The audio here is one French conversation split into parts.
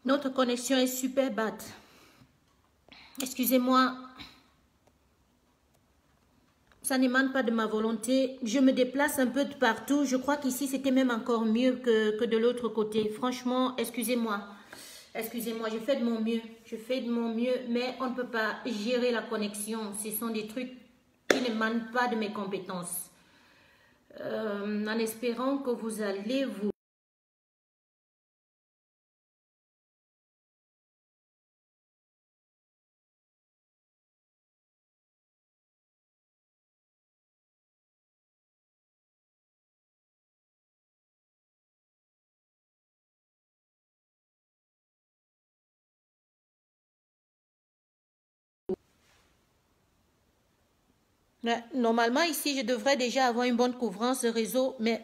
Notre connexion est super bad. Excusez-moi. Ça n'émane pas de ma volonté. Je me déplace un peu de partout. Je crois qu'ici, c'était même encore mieux que de l'autre côté. Franchement, excusez-moi. Excusez-moi, je fais de mon mieux. Je fais de mon mieux, mais on ne peut pas gérer la connexion. Ce sont des trucs qui n'émanent pas de mes compétences. En espérant que vous allez vous... Normalement, ici, je devrais déjà avoir une bonne couvrance de réseau, mais...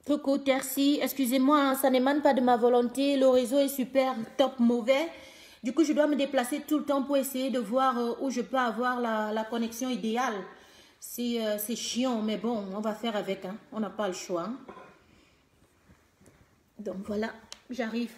Coucou, Tercy, excusez-moi, ça n'émane pas de ma volonté, le réseau est super top mauvais. Du coup, je dois me déplacer tout le temps pour essayer de voir où je peux avoir la connexion idéale. C'est chiant, mais bon, on va faire avec, hein. On n'a pas le choix. Hein. Donc voilà, j'arrive.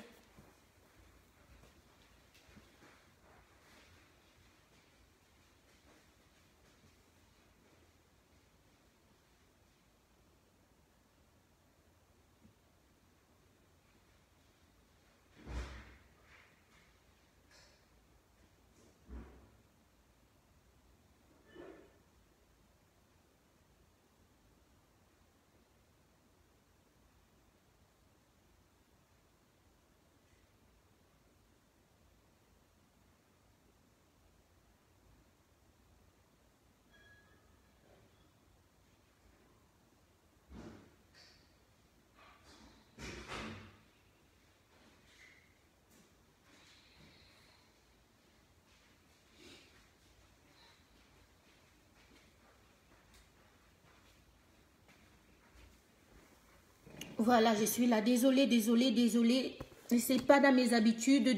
Voilà, je suis là. Désolée, désolée, désolée. C'est pas dans mes habitudes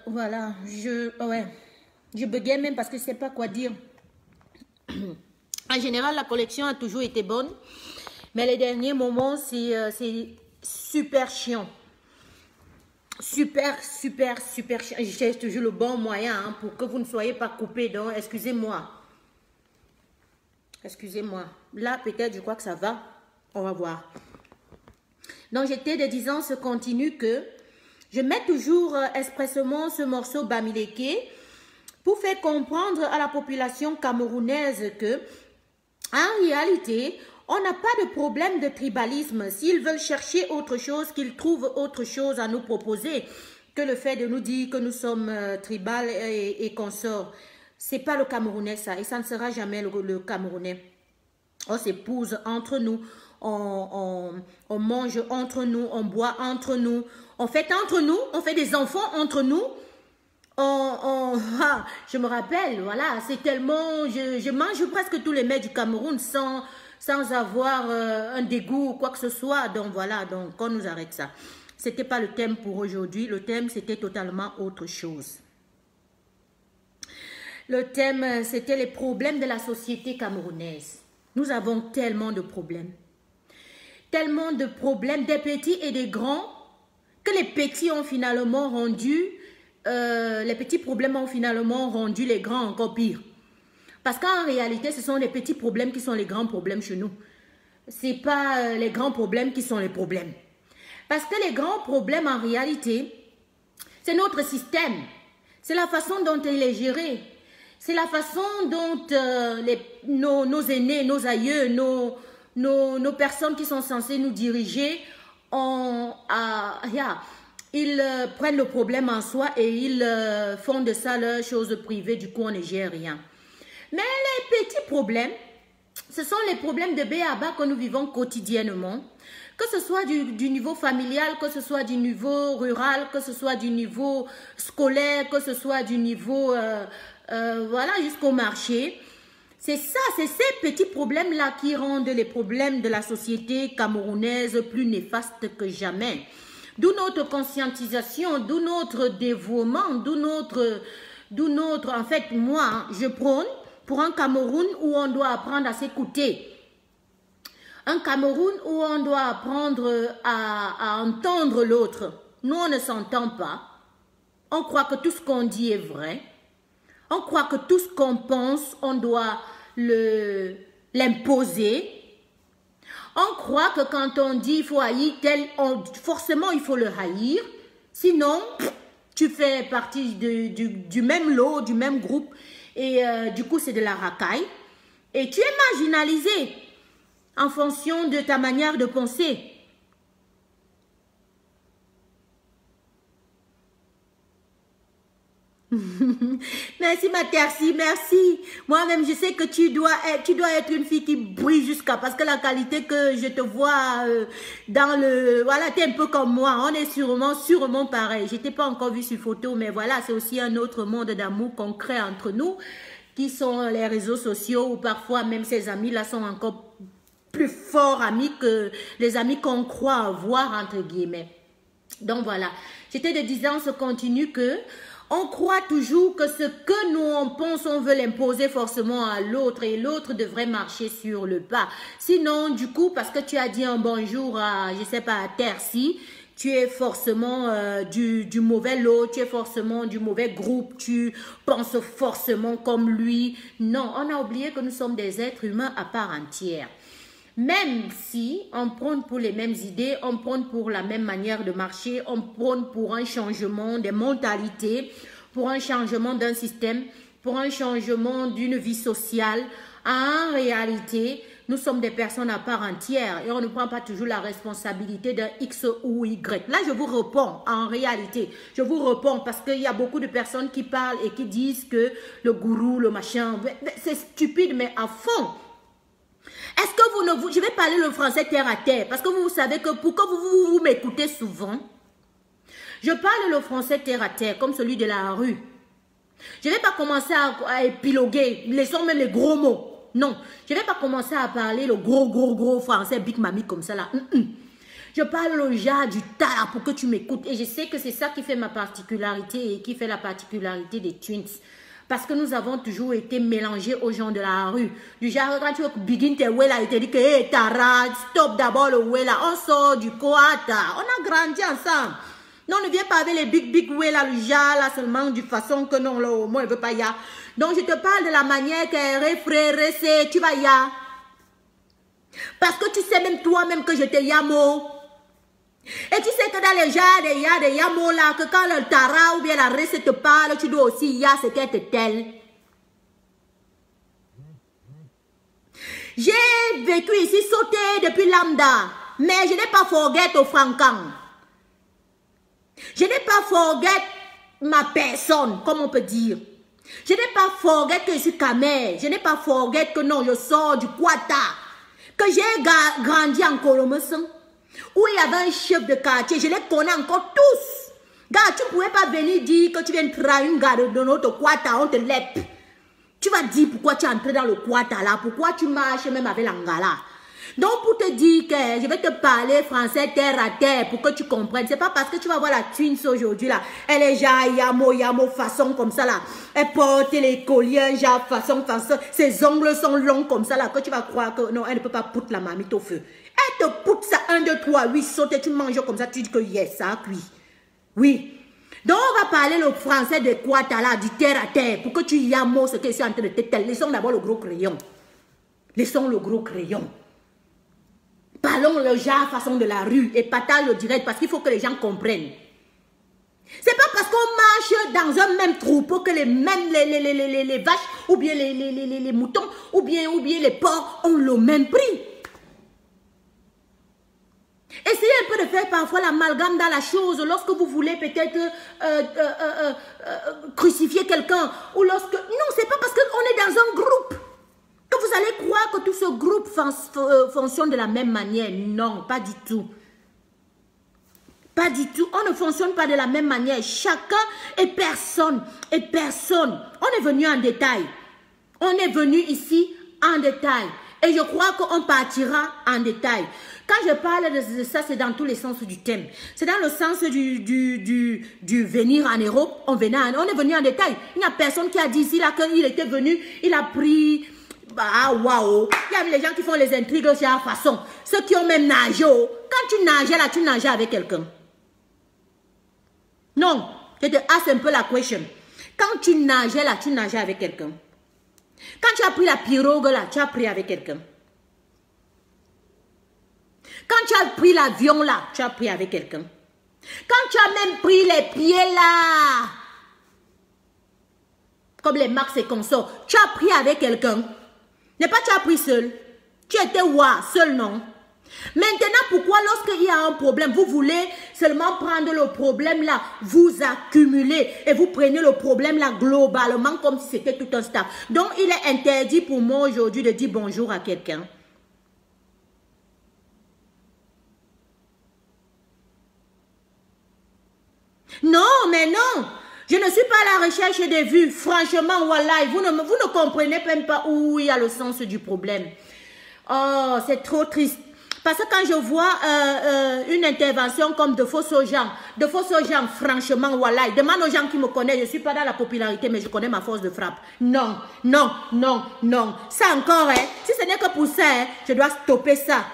voilà, je buguais même parce que je sais pas quoi dire. En général, la collection a toujours été bonne, mais les derniers moments, c'est super chiant. Super chiant. Je cherche toujours le bon moyen hein, pour que vous ne soyez pas coupés. Donc, excusez-moi. Excusez-moi. Là, peut-être, je crois que ça va. On va voir. Donc, j'étais de disant ce continu que je mets toujours expressément ce morceau Bamileke pour faire comprendre à la population camerounaise que, en réalité, on n'a pas de problème de tribalisme. S'ils veulent chercher autre chose, qu'ils trouvent autre chose à nous proposer que le fait de nous dire que nous sommes tribal et consorts. C'est pas le Camerounais ça, et ça ne sera jamais le Camerounais. On s'épouse entre nous. On mange entre nous, on boit entre nous, on fait entre nous, on fait des enfants entre nous. Je me rappelle, voilà, c'est tellement... Je mange presque tous les mets du Cameroun sans avoir un dégoût ou quoi que ce soit. Donc voilà, donc on nous arrête ça. C'était pas le thème pour aujourd'hui. Le thème, c'était totalement autre chose. Le thème, c'était les problèmes de la société camerounaise. Nous avons tellement de problèmes. Tellement de problèmes, des petits et des grands, que les petits ont finalement rendu, les petits problèmes ont finalement rendu les grands encore pire. Parce qu'en réalité, ce sont les petits problèmes qui sont les grands problèmes chez nous. Ce n'est pas les grands problèmes qui sont les problèmes. Parce que les grands problèmes, en réalité, c'est notre système. C'est la façon dont il est géré. C'est la façon dont nos aînés, nos aïeux, nos personnes qui sont censées nous diriger, ils prennent le problème en soi et ils font de ça leur chose privée, du coup on ne gère rien. Mais les petits problèmes, ce sont les problèmes de B.A.B.A. que nous vivons quotidiennement, que ce soit du niveau familial, que ce soit du niveau rural, que ce soit du niveau scolaire, que ce soit du niveau, voilà, jusqu'au marché. C'est ça, c'est ces petits problèmes-là qui rendent les problèmes de la société camerounaise plus néfastes que jamais. d'où notre conscientisation, d'où notre dévouement, d'où notre, en fait, moi, je prône pour un Cameroun où on doit apprendre à s'écouter. Un Cameroun où on doit apprendre à entendre l'autre. Nous, on ne s'entend pas. On croit que tout ce qu'on dit est vrai. On croit que tout ce qu'on pense, on doit l'imposer. On croit que quand on dit il faut haïr tel, forcément il faut le haïr. Sinon, tu fais partie du même lot, du même groupe. Et du coup, c'est de la racaille. Et tu es marginalisé en fonction de ta manière de penser. Merci ma Tercy, merci. Moi-même, je sais que tu dois être une fille qui brille jusqu'à... Parce que la qualité que je te vois dans le... Voilà, tu es un peu comme moi. On est sûrement pareil. Je t'ai pas encore vu sur photo, mais voilà, c'est aussi un autre monde d'amour qu'on crée entre nous, qui sont les réseaux sociaux, où parfois même ces amis-là sont encore plus forts amis que les amis qu'on croit avoir, entre guillemets. Donc voilà, j'étais de disance continue que on croit toujours que ce que nous on pense, on veut l'imposer forcément à l'autre et l'autre devrait marcher sur le pas. Sinon, du coup, parce que tu as dit un bonjour à, je sais pas, à Tercy, tu es forcément du mauvais lot, tu es forcément du mauvais groupe, tu penses forcément comme lui. Non, on a oublié que nous sommes des êtres humains à part entière. Même si on prône pour les mêmes idées, on prône pour la même manière de marcher, on prône pour un changement des mentalités, pour un changement d'un système, pour un changement d'une vie sociale, en réalité, nous sommes des personnes à part entière et on ne prend pas toujours la responsabilité d'un X ou Y. Là, je vous réponds, en réalité, je vous réponds parce qu'il y a beaucoup de personnes qui parlent et qui disent que le gourou, le machin, c'est stupide, mais à fond. Est-ce que je vais parler le français terre à terre, parce que vous savez que pour que vous m'écoutez souvent, je parle le français terre à terre, comme celui de la rue. Je ne vais pas commencer à épiloguer, laissons même les gros mots. Non, je ne vais pas commencer à parler le gros français Big Mami comme ça là. Je parle le genre du tas pour que tu m'écoutes. Et je sais que c'est ça qui fait ma particularité et qui fait la particularité des Twins. Parce que nous avons toujours été mélangés aux gens de la rue. Du genre, quand tu veux begin tes way là, il te dit que, hey, Tara, stop d'abord le way là. On sort du Koata. On a grandi ensemble. Non, ne viens pas avec les big way là, le genre là, seulement du façon que non, là, au moins, il veut pas y a. Donc, je te parle de la manière que frère, tu vas y a. Parce que tu sais même toi-même que je te yamo. Et tu sais que dans les gens, il y a des yamos là, que quand le Tara ou bien la Resse te parle, tu dois aussi y a ce qu'elle te telle. J'ai vécu ici sauté depuis lambda, mais je n'ai pas forget au Francan. Je n'ai pas forget ma personne, comme on peut dire. Je n'ai pas forget que je suis Kamer. Je n'ai pas forget que non, je sors du Kwata. Que j'ai grandi en Colomeson. Où il y avait un chef de quartier, je les connais encore tous. Gars, tu ne pouvais pas venir dire que tu viens trahir une gars de notre Kwata, on te lèpe. Tu vas dire pourquoi tu es entré dans le Kwata là, pourquoi tu marches même avec l'Angala. Donc pour te dire que je vais te parler français terre à terre pour que tu comprennes. C'est pas parce que tu vas voir la Twins aujourd'hui là. Elle est genre yamo façon comme ça là. Elle porte les colliers genre façon. Ses ongles sont longs comme ça là que tu vas croire que non, elle ne peut pas poutre la marmite au feu. Elle te poutre ça 1, 2, 3, 8 saute et tu manges comme ça. Tu dis que yes, ça a cuit. Oui. Donc on va parler le français de Kwata là, du terre à terre pour que tu yamo ce que je suis en train de te telle. Laissons d'abord le gros crayon. Laissons le gros crayon. Parlons le genre façon de la rue et partage le direct parce qu'il faut que les gens comprennent. C'est pas parce qu'on marche dans un même troupeau que les mêmes les vaches ou bien les moutons ou bien les porcs ont le même prix. Essayez un peu de faire parfois l'amalgame dans la chose lorsque vous voulez peut-être crucifier quelqu'un ou lorsque... Non, c'est pas parce qu'on est dans un groupe que vous allez croire que tout ce groupe fonctionne de la même manière. Non, pas du tout. Pas du tout. On ne fonctionne pas de la même manière. Chacun est personne. Et personne. On est venu en détail. On est venu ici en détail. Et je crois qu'on partira en détail. Quand je parle de ça, c'est dans tous les sens du thème. C'est dans le sens du venir en Europe. On est venu en détail. Il n'y a personne qui a dit ici, là, qu'il était venu, il a pris... Bah, waouh. Il y a les gens qui font les intrigues de chaque façon. Ceux qui ont même nagé. Quand tu nageais là, tu nageais avec quelqu'un. Non. Je te ask un peu la question. Quand tu nageais là, tu nageais avec quelqu'un. Quand tu as pris la pirogue là, tu as pris avec quelqu'un. Quand tu as pris l'avion là, tu as pris avec quelqu'un. Quand tu as même pris les pieds là, comme les Marx et consorts, tu as pris avec quelqu'un. N'est pas tu as pris seul. Tu étais seul non. Maintenant, pourquoi lorsqu'il y a un problème, vous voulez seulement prendre le problème là, vous accumulez et vous prenez le problème là globalement comme si c'était tout un staff. Donc, il est interdit pour moi aujourd'hui de dire bonjour à quelqu'un. Non, mais non. Je ne suis pas à la recherche des vues. Franchement, voilà, vous ne comprenez même pas où il y a le sens du problème. Oh, c'est trop triste. Parce que quand je vois une intervention comme de fausses gens, franchement, voilà, demande aux gens qui me connaissent, je ne suis pas dans la popularité, mais je connais ma force de frappe. Non, non, non, non. Ça encore, hein, si ce n'est que pour ça, hein, je dois stopper ça.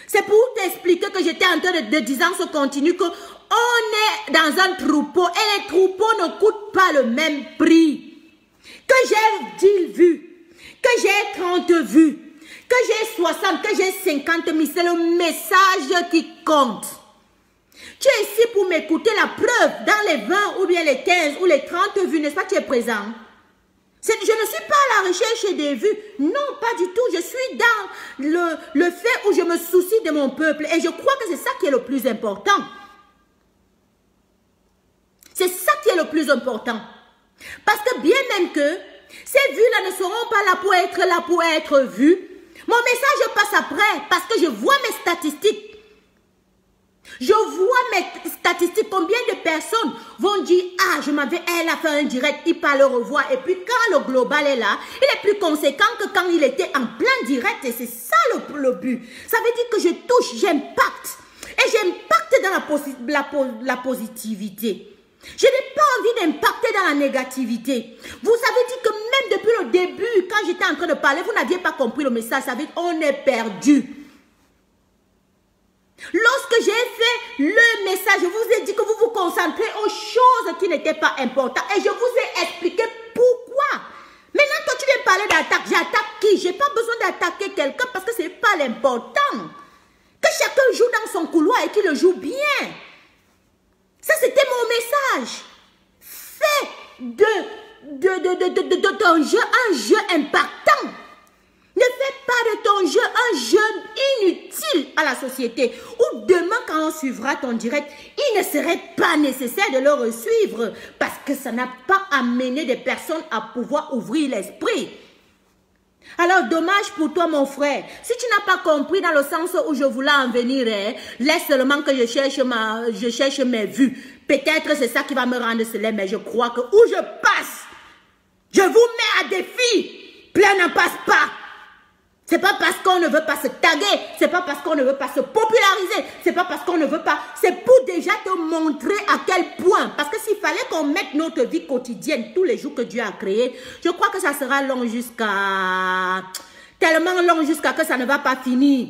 C'est pour t'expliquer que j'étais en train de dire ce continu que on est dans un troupeau et les troupeaux ne coûtent pas le même prix. Que j'ai 10 vues, que j'ai 30 vues, que j'ai 60, que j'ai 50 000, c'est le message qui compte. Tu es ici pour m'écouter, la preuve, dans les 20 ou bien les 15 ou les 30 vues, n'est-ce pas, tu es présent? Je ne suis pas à la recherche des vues. Non, pas du tout. Je suis dans le fait où je me soucie de mon peuple. Et je crois que c'est ça qui est le plus important. C'est ça qui est le plus important. Parce que bien même que ces vues-là ne seront pas là pour être vues, mon message passe après parce que je vois mes statistiques. Je vois mes statistiques, combien de personnes vont dire, ah, elle a fait un direct, il parle au revoir. Et puis quand le global est là, il est plus conséquent que quand il était en plein direct. Et c'est ça le but. Ça veut dire que je touche, j'impacte. Et j'impacte dans la positivité. Je n'ai pas envie d'impacter dans la négativité. Vous avez dit que même depuis le début, quand j'étais en train de parler, vous n'aviez pas compris le message. Ça veut dire qu'on est perdu. Lorsque j'ai fait le message, je vous ai dit que vous vous concentrez aux choses qui n'étaient pas importantes. Et je vous ai expliqué pourquoi. Maintenant, toi, tu viens parler d'attaque. J'attaque qui? Je n'ai pas besoin d'attaquer quelqu'un parce que ce n'est pas l'important. Que chacun joue dans son couloir et qu'il le joue bien. Ça, c'était mon message. Fais de ton jeu un jeu impactant. Ne fais pas de ton jeu un jeu inutile à la société. Ou demain, quand on suivra ton direct, il ne serait pas nécessaire de le suivre parce que ça n'a pas amené des personnes à pouvoir ouvrir l'esprit. Alors, dommage pour toi, mon frère. Si tu n'as pas compris dans le sens où je voulais en venir, laisse seulement que je cherche mes vues. Peut-être c'est ça qui va me rendre célèbre, mais je crois que où je passe, je vous mets à défi. Plein n'en passe pas. C'est pas parce qu'on ne veut pas se taguer, c'est pas parce qu'on ne veut pas se populariser, c'est pas parce qu'on ne veut pas, c'est pour déjà te montrer à quel point, parce que s'il fallait qu'on mette notre vie quotidienne tous les jours que Dieu a créé, je crois que ça sera long jusqu'à, tellement long jusqu'à que ça ne va pas finir.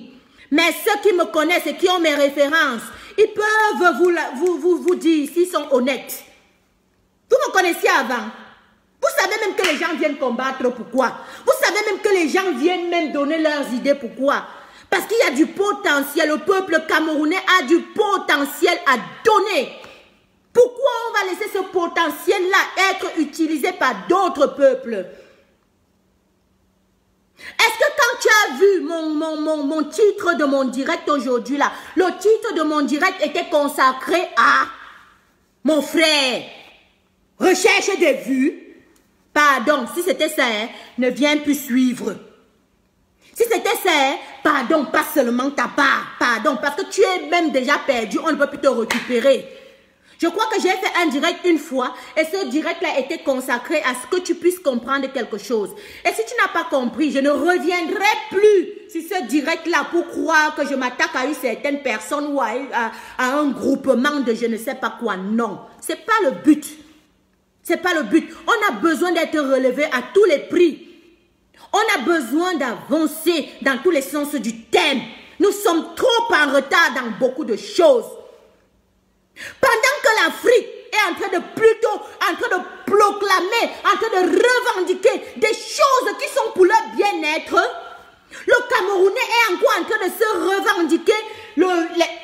Mais ceux qui me connaissent et qui ont mes références, ils peuvent vous dire s'ils sont honnêtes. Vous me connaissiez avant. Vous savez même que les gens viennent combattre, pourquoi? Vous savez même que les gens viennent même donner leurs idées, pourquoi? Parce qu'il y a du potentiel, le peuple camerounais a du potentiel à donner. Pourquoi on va laisser ce potentiel-là être utilisé par d'autres peuples? Est-ce que quand tu as vu mon titre de mon direct aujourd'hui là, le titre de mon direct était consacré à mon frère, recherche des vues? Pardon, si c'était ça, ne viens plus suivre. Si c'était ça, pardon, pas seulement ta part. Pardon, parce que tu es même déjà perdu, on ne peut plus te récupérer. Je crois que j'ai fait un direct une fois et ce direct-là était consacré à ce que tu puisses comprendre quelque chose. Et si tu n'as pas compris, je ne reviendrai plus sur ce direct-là pour croire que je m'attaque à une certaine personne ou à un groupement de je ne sais pas quoi. Non, ce n'est pas le but. Ce n'est pas le but. On a besoin d'être relevé à tous les prix. On a besoin d'avancer dans tous les sens du thème. Nous sommes trop en retard dans beaucoup de choses. Pendant que l'Afrique est en train de proclamer, en train de revendiquer des choses qui sont pour leur bien-être, le Camerounais est encore en train de se revendiquer.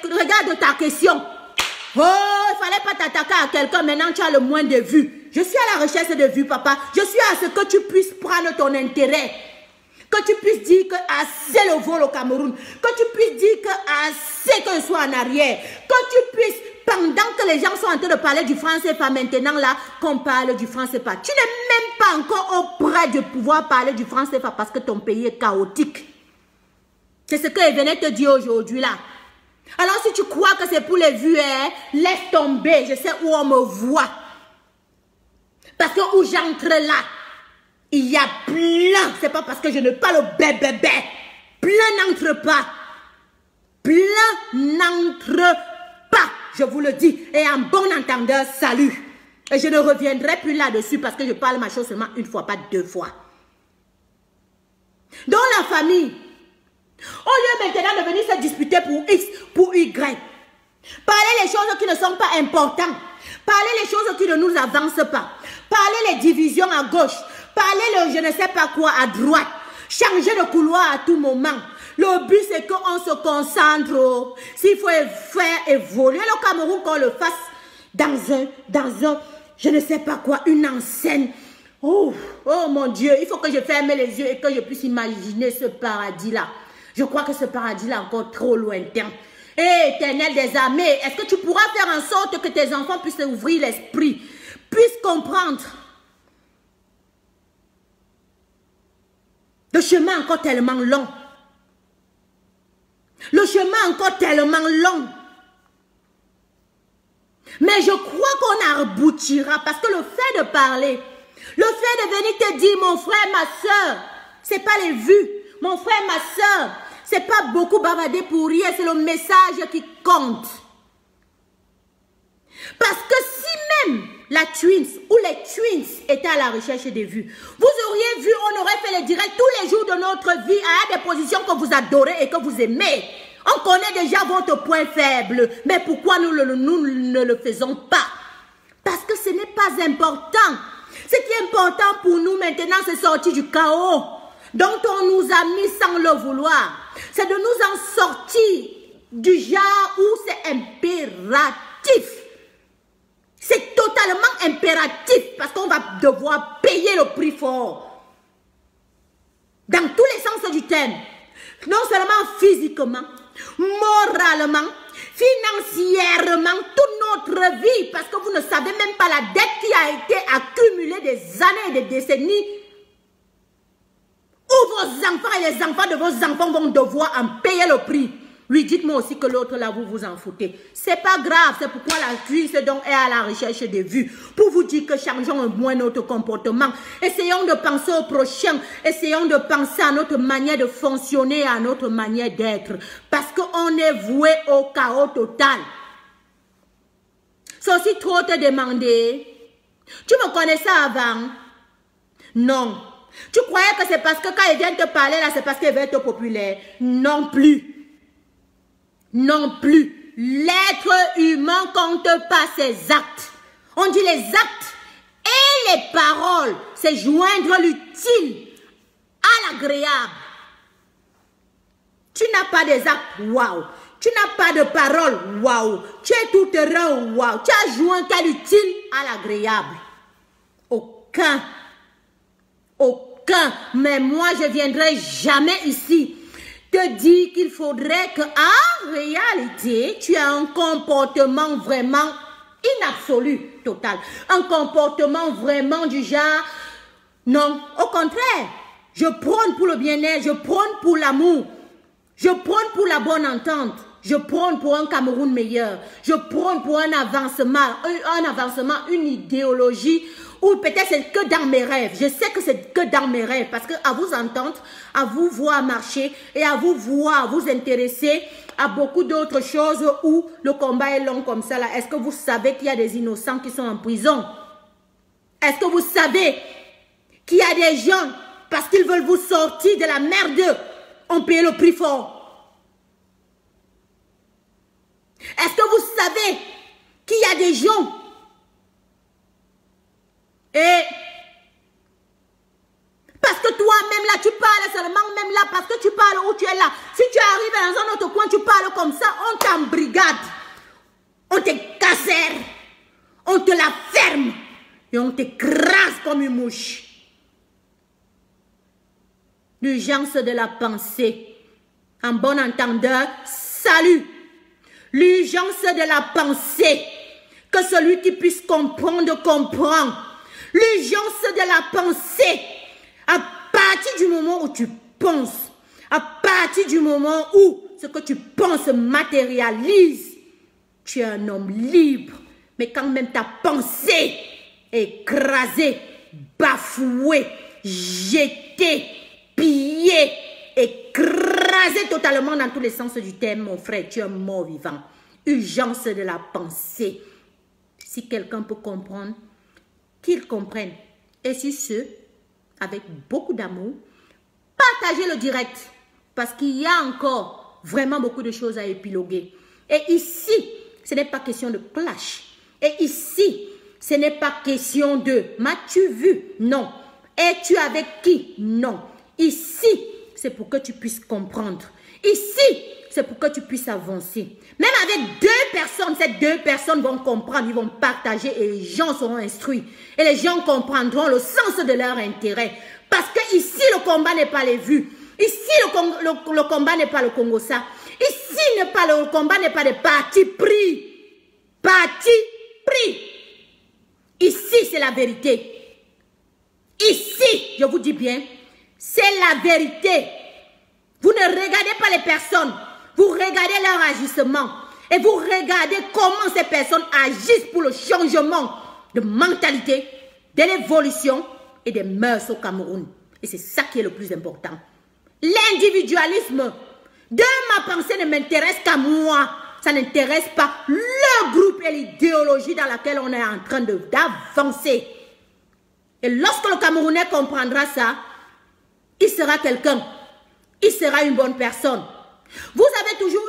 Regarde ta question. Oh, il ne fallait pas t'attaquer à quelqu'un, maintenant tu as le moins de vues. Je suis à la recherche de vues, papa. Je suis à ce que tu puisses prendre ton intérêt. Que tu puisses dire que assez le vol au Cameroun. Que tu puisses dire que assez que je sois en arrière. Que tu puisses, pendant que les gens sont en train de parler du franc CFA maintenant là, qu'on parle du franc CFA. Tu n'es même pas encore auprès de pouvoir parler du franc CFA parce que ton pays est chaotique. C'est ce que je venais te dire aujourd'hui là. Alors si tu crois que c'est pour les vues, hein, laisse tomber. Je sais où on me voit. Parce que où j'entre là, il y a plein. C'est pas parce que je ne parle bébé. Plein n'entre pas. Plein n'entre pas. Je vous le dis. Et en bon entendeur, salut. Et je ne reviendrai plus là-dessus parce que je parle ma chose seulement une fois, pas deux fois. Dans la famille, au lieu maintenant de venir se disputer pour X, pour Y, parler les choses qui ne sont pas importantes, parler les choses qui ne nous avancent pas, parler les divisions à gauche, parler le je ne sais pas quoi à droite, changer de couloir à tout moment. Le but c'est qu'on se concentre. S'il faut faire évoluer le Cameroun, qu'on le fasse dans un, je ne sais pas quoi, une enseigne. Oh mon Dieu, il faut que je ferme les yeux et que je puisse imaginer ce paradis-là. Je crois que ce paradis-là est encore trop lointain. Hé, Éternel des armées, est-ce que tu pourras faire en sorte que tes enfants puissent ouvrir l'esprit, puissent comprendre? Le chemin est encore tellement long. Le chemin est encore tellement long. Mais je crois qu'on aboutira parce que le fait de parler, le fait de venir te dire mon frère, ma soeur, ce n'est pas les vues. Mon frère, ma soeur, ce n'est pas beaucoup bavarder pour rien, c'est le message qui compte. Parce que si même la Twins ou les Twins étaient à la recherche des vues, vous auriez vu, on aurait fait les directs tous les jours de notre vie à des positions que vous adorez et que vous aimez. On connaît déjà votre point faible, mais pourquoi nous ne le faisons pas? Parce que ce n'est pas important. Ce qui est important pour nous maintenant, c'est sortir du chaos dont on nous a mis sans le vouloir. C'est de nous en sortir du genre où c'est impératif. C'est totalement impératif parce qu'on va devoir payer le prix fort. Dans tous les sens du terme. Non seulement physiquement, moralement, financièrement, toute notre vie. Parce que vous ne savez même pas la dette qui a été accumulée des années et des décennies. Où vos enfants et les enfants de vos enfants vont devoir en payer le prix. Oui, dites-moi aussi que l'autre là, vous vous en foutez. C'est pas grave, c'est pourquoi la cuisse donc est à la recherche des vues. Pour vous dire que changeons un moins notre comportement. Essayons de penser au prochain. Essayons de penser à notre manière de fonctionner, à notre manière d'être. Parce qu'on est voué au chaos total. C'est aussi trop te demander. Tu me connaissais avant? Non. Tu croyais que c'est parce que quand il vient te parler là, c'est parce qu'il veut être populaire? Non plus. Non plus. L'être humain compte pas ses actes. On dit les actes et les paroles. C'est joindre l'utile à l'agréable. Tu n'as pas des actes, waouh. Tu n'as pas de paroles, waouh. Tu es tout terrain, waouh. Tu as joint quel utile à l'agréable? Aucun. Aucun. Mais moi, je viendrai jamais ici te dire qu'il faudrait que, en réalité, tu as un comportement vraiment inabsolu, total. Un comportement vraiment du genre, non, au contraire, je prône pour le bien-être, je prône pour l'amour, je prône pour la bonne entente, Je prône pour un Cameroun meilleur. Je prône pour un avancement, une idéologie ou peut-être c'est que dans mes rêves. Je sais que c'est que dans mes rêves parce que à vous entendre, à vous voir marcher et à vous voir, vous intéresser à beaucoup d'autres choses où le combat est long comme ça là. Est-ce que vous savez qu'il y a des innocents qui sont en prison? Est-ce que vous savez qu'il y a des gens, parce qu'ils veulent vous sortir de la merde, ont payé le prix fort? Est-ce que vous savez qu'il y a des gens et parce que toi-même là, tu parles seulement même là, parce que tu parles où tu es là. Si tu arrives dans un autre coin, tu parles comme ça, on t'embrigade, on te cassère, on te la ferme et on t'écrase comme une mouche. L'urgence de la pensée, en bon entendeur, salut. L'urgence de la pensée, que celui qui puisse comprendre, comprend. L'urgence de la pensée, à partir du moment où tu penses, à partir du moment où ce que tu penses matérialise, tu es un homme libre. Mais quand même ta pensée est écrasée, bafouée, jetée, pillée, écrasée totalement dans tous les sens du terme, mon frère, tu es un mort vivant. Urgence de la pensée. Si quelqu'un peut comprendre, qu'il comprenne. Et si ce, avec beaucoup d'amour, partagez le direct. Parce qu'il y a encore vraiment beaucoup de choses à épiloguer. Et ici, ce n'est pas question de clash. Et ici, ce n'est pas question de m'as-tu vu? Non. Es-tu avec qui? Non. Ici, c'est pour que tu puisses comprendre. Ici, c'est pour que tu puisses avancer. Même avec deux personnes, ces deux personnes vont comprendre, ils vont partager et les gens seront instruits. Et les gens comprendront le sens de leur intérêt. Parce que ici, le combat n'est pas les vues. Ici, le combat n'est pas le Congo-ça. Ici, le combat n'est pas des partis pris. Partis pris. Ici, c'est la vérité. Ici, je vous dis bien, c'est la vérité. Vous ne regardez pas les personnes. Vous regardez leur agissement. Et vous regardez comment ces personnes agissent pour le changement de mentalité, de l'évolution et des mœurs au Cameroun. Et c'est ça qui est le plus important. L'individualisme de ma pensée ne m'intéresse qu'à moi. Ça n'intéresse pas le groupe et l'idéologie dans laquelle on est en train d'avancer. Et lorsque le Camerounais comprendra ça, il sera quelqu'un. Il sera une bonne personne. Vous avez toujours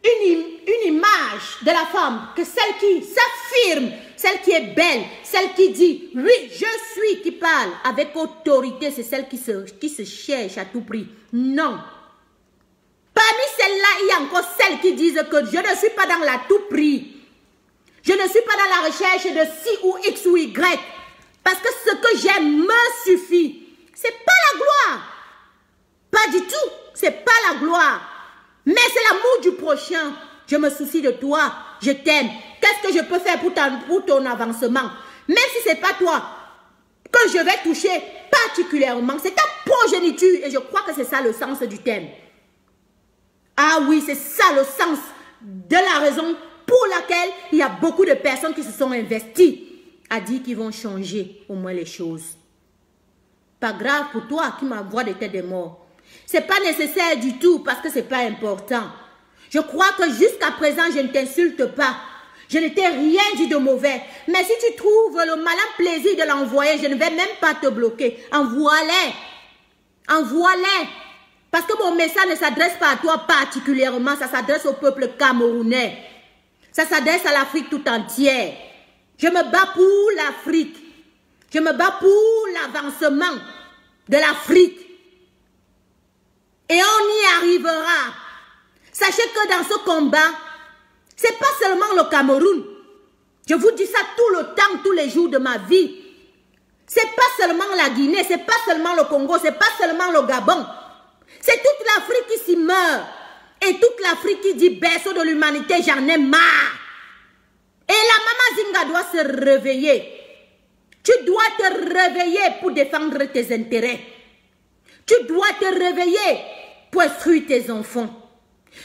une image de la femme, que celle qui s'affirme, celle qui est belle, celle qui dit « Oui, je suis », qui parle avec autorité, c'est celle qui se cherche à tout prix. Non. Parmi celles-là, il y a encore celles qui disent que je ne suis pas dans la tout prix. Je ne suis pas dans la recherche de si ou X ou Y. Parce que ce que j'aime me suffit. C'est pas la gloire. Pas du tout. C'est pas la gloire. Mais c'est l'amour du prochain. Je me soucie de toi. Je t'aime. Qu'est-ce que je peux faire pour ton avancement? Même si c'est pas toi que je vais toucher particulièrement, c'est ta progéniture. Et je crois que c'est ça le sens du thème. Ah oui, c'est ça le sens de la raison pour laquelle il y a beaucoup de personnes qui se sont investies à dire qu'ils vont changer au moins les choses. Pas grave pour toi qui m'envoie des têtes de mort. Ce n'est pas nécessaire du tout parce que ce n'est pas important. Je crois que jusqu'à présent, je ne t'insulte pas. Je ne t'ai rien dit de mauvais. Mais si tu trouves le malin plaisir de l'envoyer, je ne vais même pas te bloquer. Envoie-les. Envoie-les. Parce que mon message ne s'adresse pas à toi particulièrement. Ça s'adresse au peuple camerounais. Ça s'adresse à l'Afrique tout entière. Je me bats pour l'Afrique. Je me bats pour l'avancement de l'Afrique. Et on y arrivera. Sachez que dans ce combat, ce n'est pas seulement le Cameroun. Je vous dis ça tout le temps, tous les jours de ma vie. Ce n'est pas seulement la Guinée, ce n'est pas seulement le Congo, ce n'est pas seulement le Gabon. C'est toute l'Afrique qui s'y meurt. Et toute l'Afrique qui dit berceau de l'humanité, j'en ai marre. Et la Mama Zinga doit se réveiller. Tu dois te réveiller pour défendre tes intérêts. Tu dois te réveiller pour instruire tes enfants.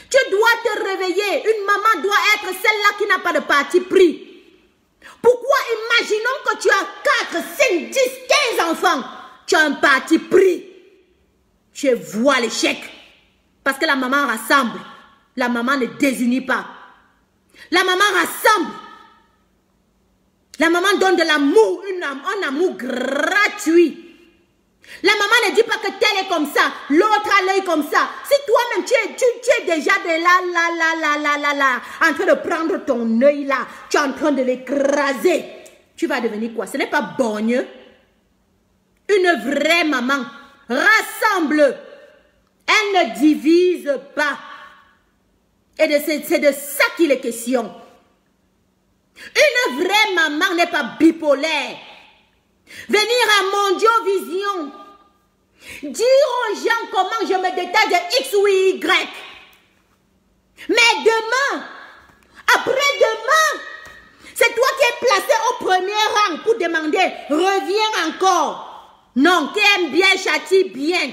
Tu dois te réveiller. Une maman doit être celle-là qui n'a pas de parti pris. Pourquoi imaginons que tu as 4, 5, 10, 15 enfants. Tu as un parti pris. Je vois l'échec. Parce que la maman rassemble. La maman ne désunit pas. La maman rassemble. La maman donne de l'amour, un amour gratuit. La maman ne dit pas que tel est comme ça, l'autre a l'œil comme ça. Si toi-même tu es déjà de là, en train de prendre ton œil là, tu es en train de l'écraser, tu vas devenir quoi? Ce n'est pas borgneux. Une vraie maman rassemble. Elle ne divise pas. Et c'est de ça qu'il est question. Une vraie maman n'est pas bipolaire. Venir à Mondiovision, dire aux gens comment je me détache de X ou Y. Mais demain, après-demain, c'est toi qui es placé au premier rang pour demander, reviens encore. Non, qui aime bien châtie bien.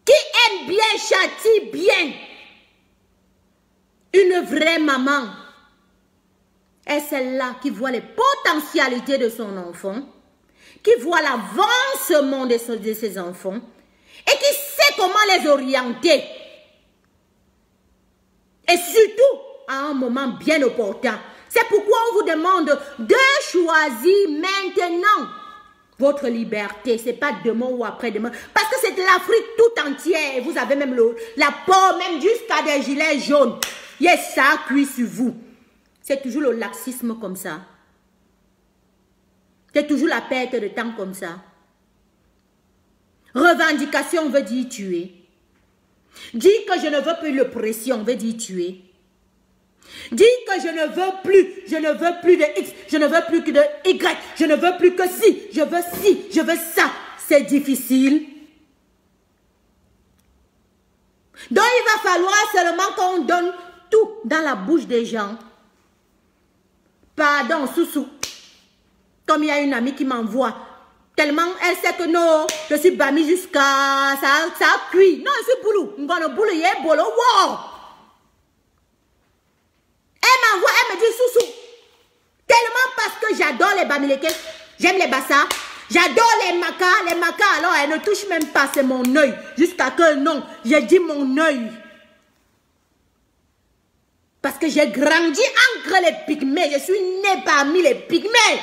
Qui aime bien châtie bien. Une vraie maman est celle-là qui voit les potentialités de son enfant, qui voit l'avancement de ses enfants et qui sait comment les orienter. Et surtout, à un moment bien opportun. C'est pourquoi on vous demande de choisir maintenant votre liberté. Ce n'est pas demain ou après-demain. Parce que c'est l'Afrique tout entière. Et vous avez même la peau, même jusqu'à des gilets jaunes. Yes, ça cuit sur vous. C'est toujours le laxisme comme ça. C'est toujours la perte de temps comme ça. Revendication veut dire tuer. Dire que je ne veux plus de pression veut dire tuer. Dire que je ne veux plus de X, je ne veux plus que de Y, je ne veux plus que ci, je veux ça. C'est difficile. Donc il va falloir seulement qu'on donne tout dans la bouche des gens. Pardon, Soussou. Comme il y a une amie qui m'envoie. Tellement elle sait que non, je suis bami jusqu'à... Ça a cuit. Non, je suis boulou. Boulou, il est bolo. Wow. Elle m'envoie, elle me dit Soussou. Tellement parce que j'adore les bamileke. J'aime les bassas. J'adore les macas. Les macas, alors elle ne touche même pas. C'est mon œil. Jusqu'à que non, j'ai dit mon œil. Parce que j'ai grandi entre les pygmées. Je suis née parmi les pygmées.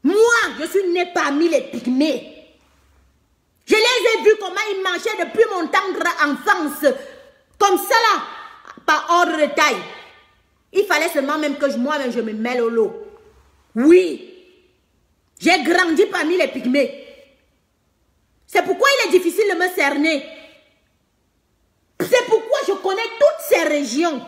Moi, je suis née parmi les pygmées. Je les ai vus comment ils marchaient depuis mon tendre enfance. Comme ça là, par ordre de taille. Il fallait seulement même que moi-même je me mêle au lot. Oui. J'ai grandi parmi les pygmées. C'est pourquoi il est difficile de me cerner. C'est pourquoi je connais toutes ces régions.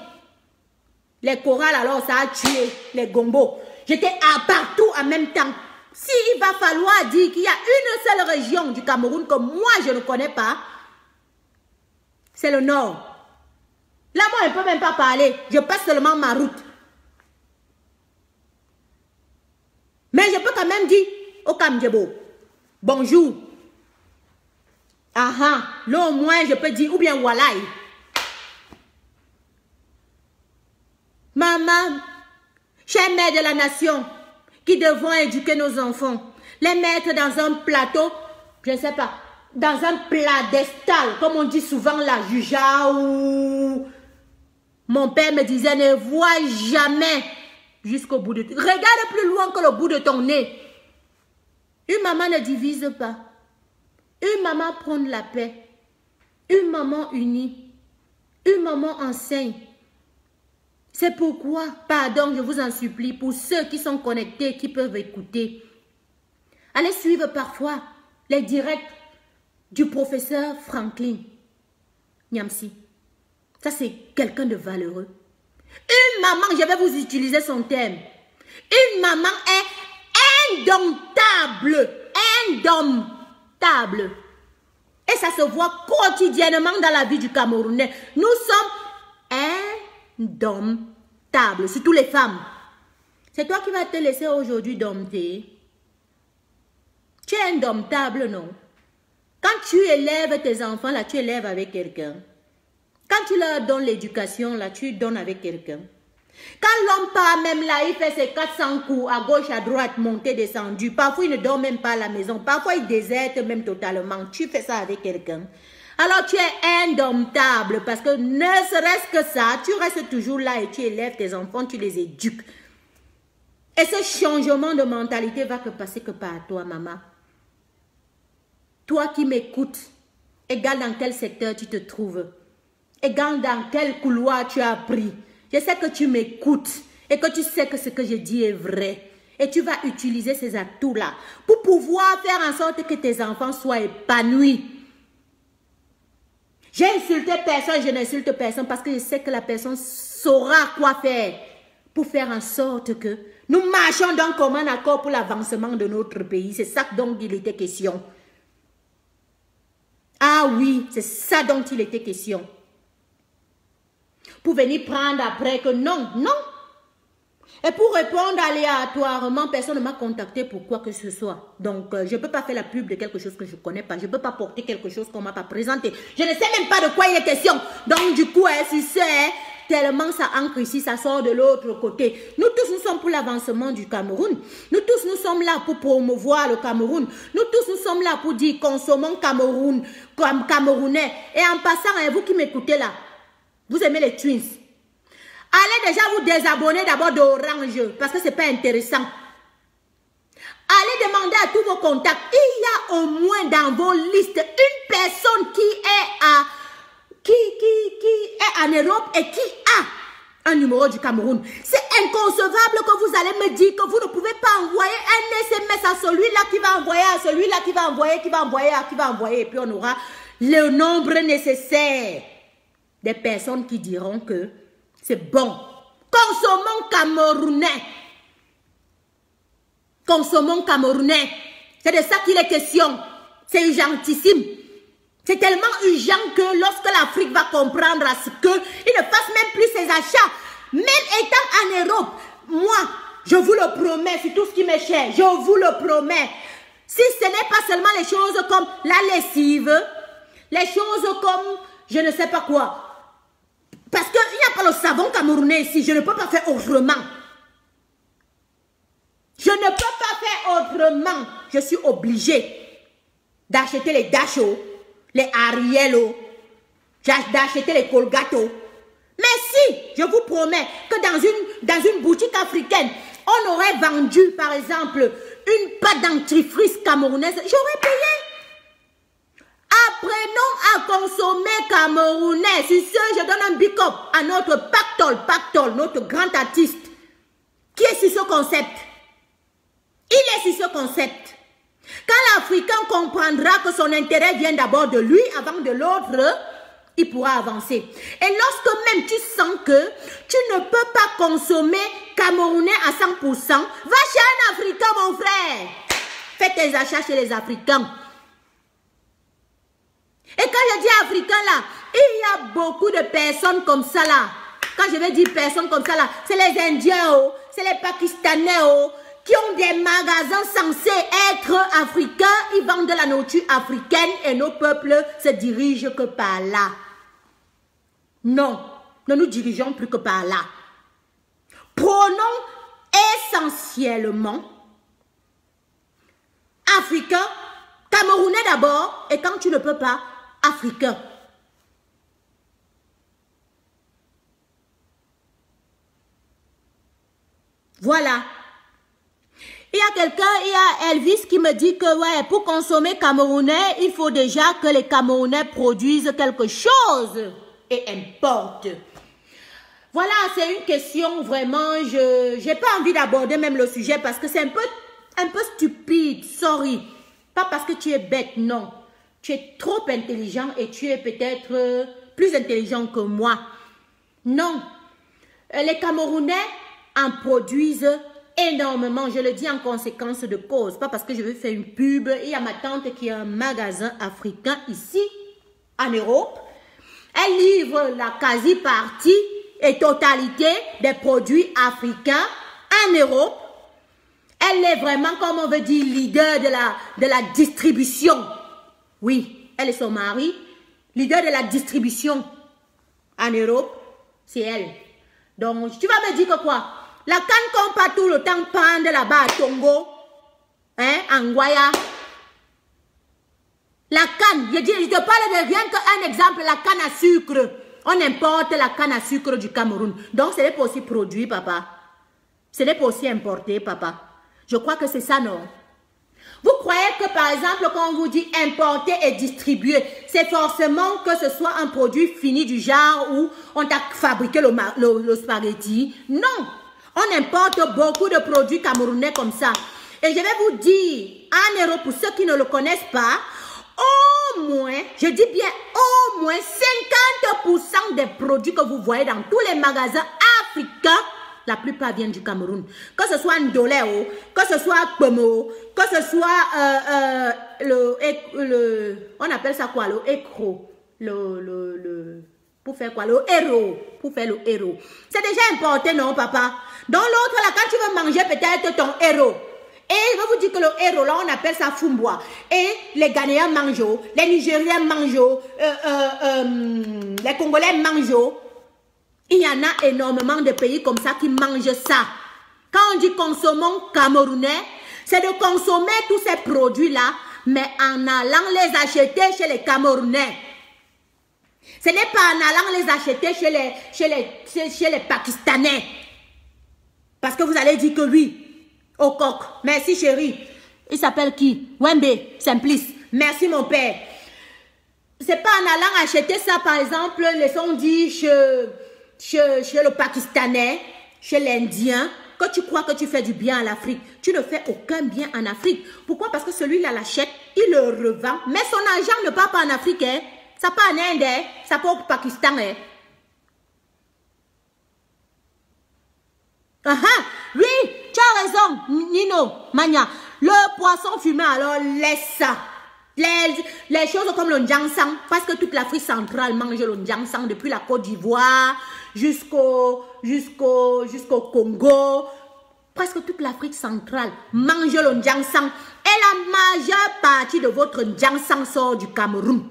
Les chorales, alors, ça a tué les gombos. J'étais partout en même temps. S'il va falloir dire qu'il y a une seule région du Cameroun que moi, je ne connais pas, c'est le nord. Là, moi, je ne peux même pas parler. Je passe seulement ma route. Mais je peux quand même dire au Kamdjebo, bonjour. Ah, là au moins je peux dire, ou bien voilà. Maman, chère mère de la nation, qui devons éduquer nos enfants, les mettre dans un plateau, je ne sais pas, dans un piédestal, comme on dit souvent la juja, ou mon père me disait, ne vois jamais jusqu'au bout de... Regarde plus loin que le bout de ton nez. Une maman ne divise pas. Une maman prône la paix. Une maman unie. Une maman enseigne. C'est pourquoi, pardon, je vous en supplie, pour ceux qui sont connectés, qui peuvent écouter, allez suivre parfois les directs du professeur Franklin Nyamsi. Ça, c'est quelqu'un de valeureux. Une maman, je vais vous utiliser son terme. Une maman est indomptable. Indomptable. Et ça se voit quotidiennement dans la vie du Camerounais. Nous sommes indomptables, surtout les femmes. C'est toi qui vas te laisser aujourd'hui dompter. Tu es indomptable, non? Quand tu élèves tes enfants, là, tu élèves avec quelqu'un. Quand tu leur donnes l'éducation, là, tu donnes avec quelqu'un. Quand l'homme part même là, il fait ses 400 coups à gauche, à droite, monté, descendu. Parfois, il ne dort même pas à la maison. Parfois, il déserte même totalement. Tu fais ça avec quelqu'un. Alors, tu es indomptable parce que ne serait-ce que ça, tu restes toujours là et tu élèves tes enfants, tu les éduques. Et ce changement de mentalité va que passer que par toi, maman. Toi qui m'écoutes, égale dans quel secteur tu te trouves, égale dans quel couloir tu as pris. Je sais que tu m'écoutes et que tu sais que ce que je dis est vrai. Et tu vas utiliser ces atouts-là pour pouvoir faire en sorte que tes enfants soient épanouis. J'ai insulté personne, je n'insulte personne parce que je sais que la personne saura quoi faire pour faire en sorte que nous marchons d'un commun accord pour l'avancement de notre pays. C'est ça dont il était question. Ah oui, c'est ça dont il était question. Pour venir prendre après que non, non. Et pour répondre aléatoirement, personne ne m'a contacté pour quoi que ce soit. Donc, je ne peux pas faire la pub de quelque chose que je ne connais pas. Je ne peux pas porter quelque chose qu'on ne m'a pas présenté. Je ne sais même pas de quoi il est question. Donc, du coup, si c'est tellement ça ancre ici, ça sort de l'autre côté. Nous tous, nous sommes pour l'avancement du Cameroun. Nous tous, nous sommes là pour promouvoir le Cameroun. Nous tous, nous sommes là pour dire consommons Cameroun, comme Camerounais. Et en passant, vous qui m'écoutez là, vous aimez les twins. Allez déjà vous désabonner d'abord d'Orange parce que ce n'est pas intéressant. Allez demander à tous vos contacts. Il y a au moins dans vos listes une personne qui est en Europe et qui a un numéro du Cameroun. C'est inconcevable que vous allez me dire que vous ne pouvez pas envoyer un SMS à celui-là qui va envoyer, à celui-là qui va envoyer, qui va envoyer, à qui va envoyer. Et puis on aura le nombre nécessaire des personnes qui diront que c'est bon. Consommons camerounais. Consommons camerounais. C'est de ça qu'il est question. C'est urgentissime. C'est tellement urgent que lorsque l'Afrique va comprendre à ce qu'il ne fasse même plus ses achats, même étant en Europe, moi, je vous le promets, c'est tout ce qui m'est cher, je vous le promets. Si ce n'est pas seulement les choses comme la lessive, les choses comme je ne sais pas quoi. Parce qu'il n'y a pas le savon camerounais ici. Je ne peux pas faire autrement. Je ne peux pas faire autrement. Je suis obligée d'acheter les Dacho, les Ariello, d'acheter les Colgato. Mais si, je vous promets que dans une boutique africaine, on aurait vendu, par exemple, une pâte dentifrice camerounaise, j'aurais payé. Apprenons à consommer camerounais. Sur ce, je donne un big up à notre Pactol, notre grand artiste, qui est sur ce concept. Il est sur ce concept. Quand l'Africain comprendra que son intérêt vient d'abord de lui avant de l'autre, il pourra avancer. Et lorsque même tu sens que tu ne peux pas consommer camerounais à 100%, va chez un Africain, mon frère. Fais tes achats chez les Africains. Et quand je dis africain là, il y a beaucoup de personnes comme ça là. Quand je vais dire personnes comme ça là, c'est les Indiens, c'est les Pakistanais qui ont des magasins censés être africains. Ils vendent de la nourriture africaine et nos peuples se dirigent que par là. Non, ne nous dirigeons plus que par là. Prenons essentiellement africains, camerounais d'abord, et quand tu ne peux pas, africain. Voilà. Il y a quelqu'un, il y a Elvis qui me dit que ouais, pour consommer camerounais, il faut déjà que les Camerounais produisent quelque chose et importent. Voilà, c'est une question vraiment, je n'ai pas envie d'aborder même le sujet parce que c'est un peu stupide, sorry. Pas parce que tu es bête, non. Tu es trop intelligent et tu es peut-être plus intelligent que moi. Non. Les Camerounais en produisent énormément. Je le dis en conséquence de cause. Pas parce que je veux faire une pub. Il y a ma tante qui a un magasin africain ici, en Europe. Elle livre la quasi-partie et totalité des produits africains en Europe. Elle est vraiment, comme on veut dire, leader de la distribution. Oui, elle et son mari. Leader de la distribution en Europe, c'est elle. Donc, tu vas me dire que quoi? La canne qu'on pas tout le temps prendre là-bas à Tongo, hein, en Guaya. La canne, je te parle de rien qu'un exemple, la canne à sucre. On importe la canne à sucre du Cameroun. Donc, ce n'est pas aussi produit, papa. Ce n'est pas aussi importé, papa. Je crois que c'est ça, non? Vous croyez que, par exemple, quand on vous dit importer et distribuer, c'est forcément que ce soit un produit fini du genre où on t'a fabriqué le spaghetti? Non. On importe beaucoup de produits camerounais comme ça. Et je vais vous dire, en Europe, pour ceux qui ne le connaissent pas, au moins, je dis bien au moins 50% des produits que vous voyez dans tous les magasins africains, la plupart viennent du Cameroun. Que ce soit Ndoleo, que ce soit Kpomo, que ce soit on appelle ça quoi, le écro, pour faire quoi, le héros, pour faire le héros. C'est déjà importé, non, papa? Dans l'autre, là, quand tu veux manger peut-être ton héros, et je vais vous dire que le héros, là, on appelle ça Fumbois. Et les Ghanéens mangent, les Nigériens mangent, les Congolais mangent. Il y en a énormément de pays comme ça qui mangent ça. Quand on dit consommons camerounais, c'est de consommer tous ces produits-là, mais en allant les acheter chez les Camerounais. Ce n'est pas en allant les acheter chez les Pakistanais. Parce que vous allez dire que oui. Au coq. Merci chérie. Il s'appelle qui? Wembe. Simplice. Merci mon père. C'est pas en allant acheter ça, par exemple, laissons dire chez le Pakistanais, chez l'Indien, que tu crois que tu fais du bien à l'Afrique. Tu ne fais aucun bien en Afrique. Pourquoi? Parce que celui-là l'achète, il le revend, mais son argent ne part pas en Afrique. Hein. Ça part en Inde, hein. Ça part au Pakistan. Hein. Oui, tu as raison, Nino, Mania. Le poisson fumé, alors laisse ça. Les choses comme le Ndjangsang, parce que toute l'Afrique centrale mange le Ndjangsang depuis la Côte d'Ivoire jusqu'au Congo. Presque toute l'Afrique centrale mange le Ndjangsang. Et la majeure partie de votre Ndjangsang sort du Cameroun.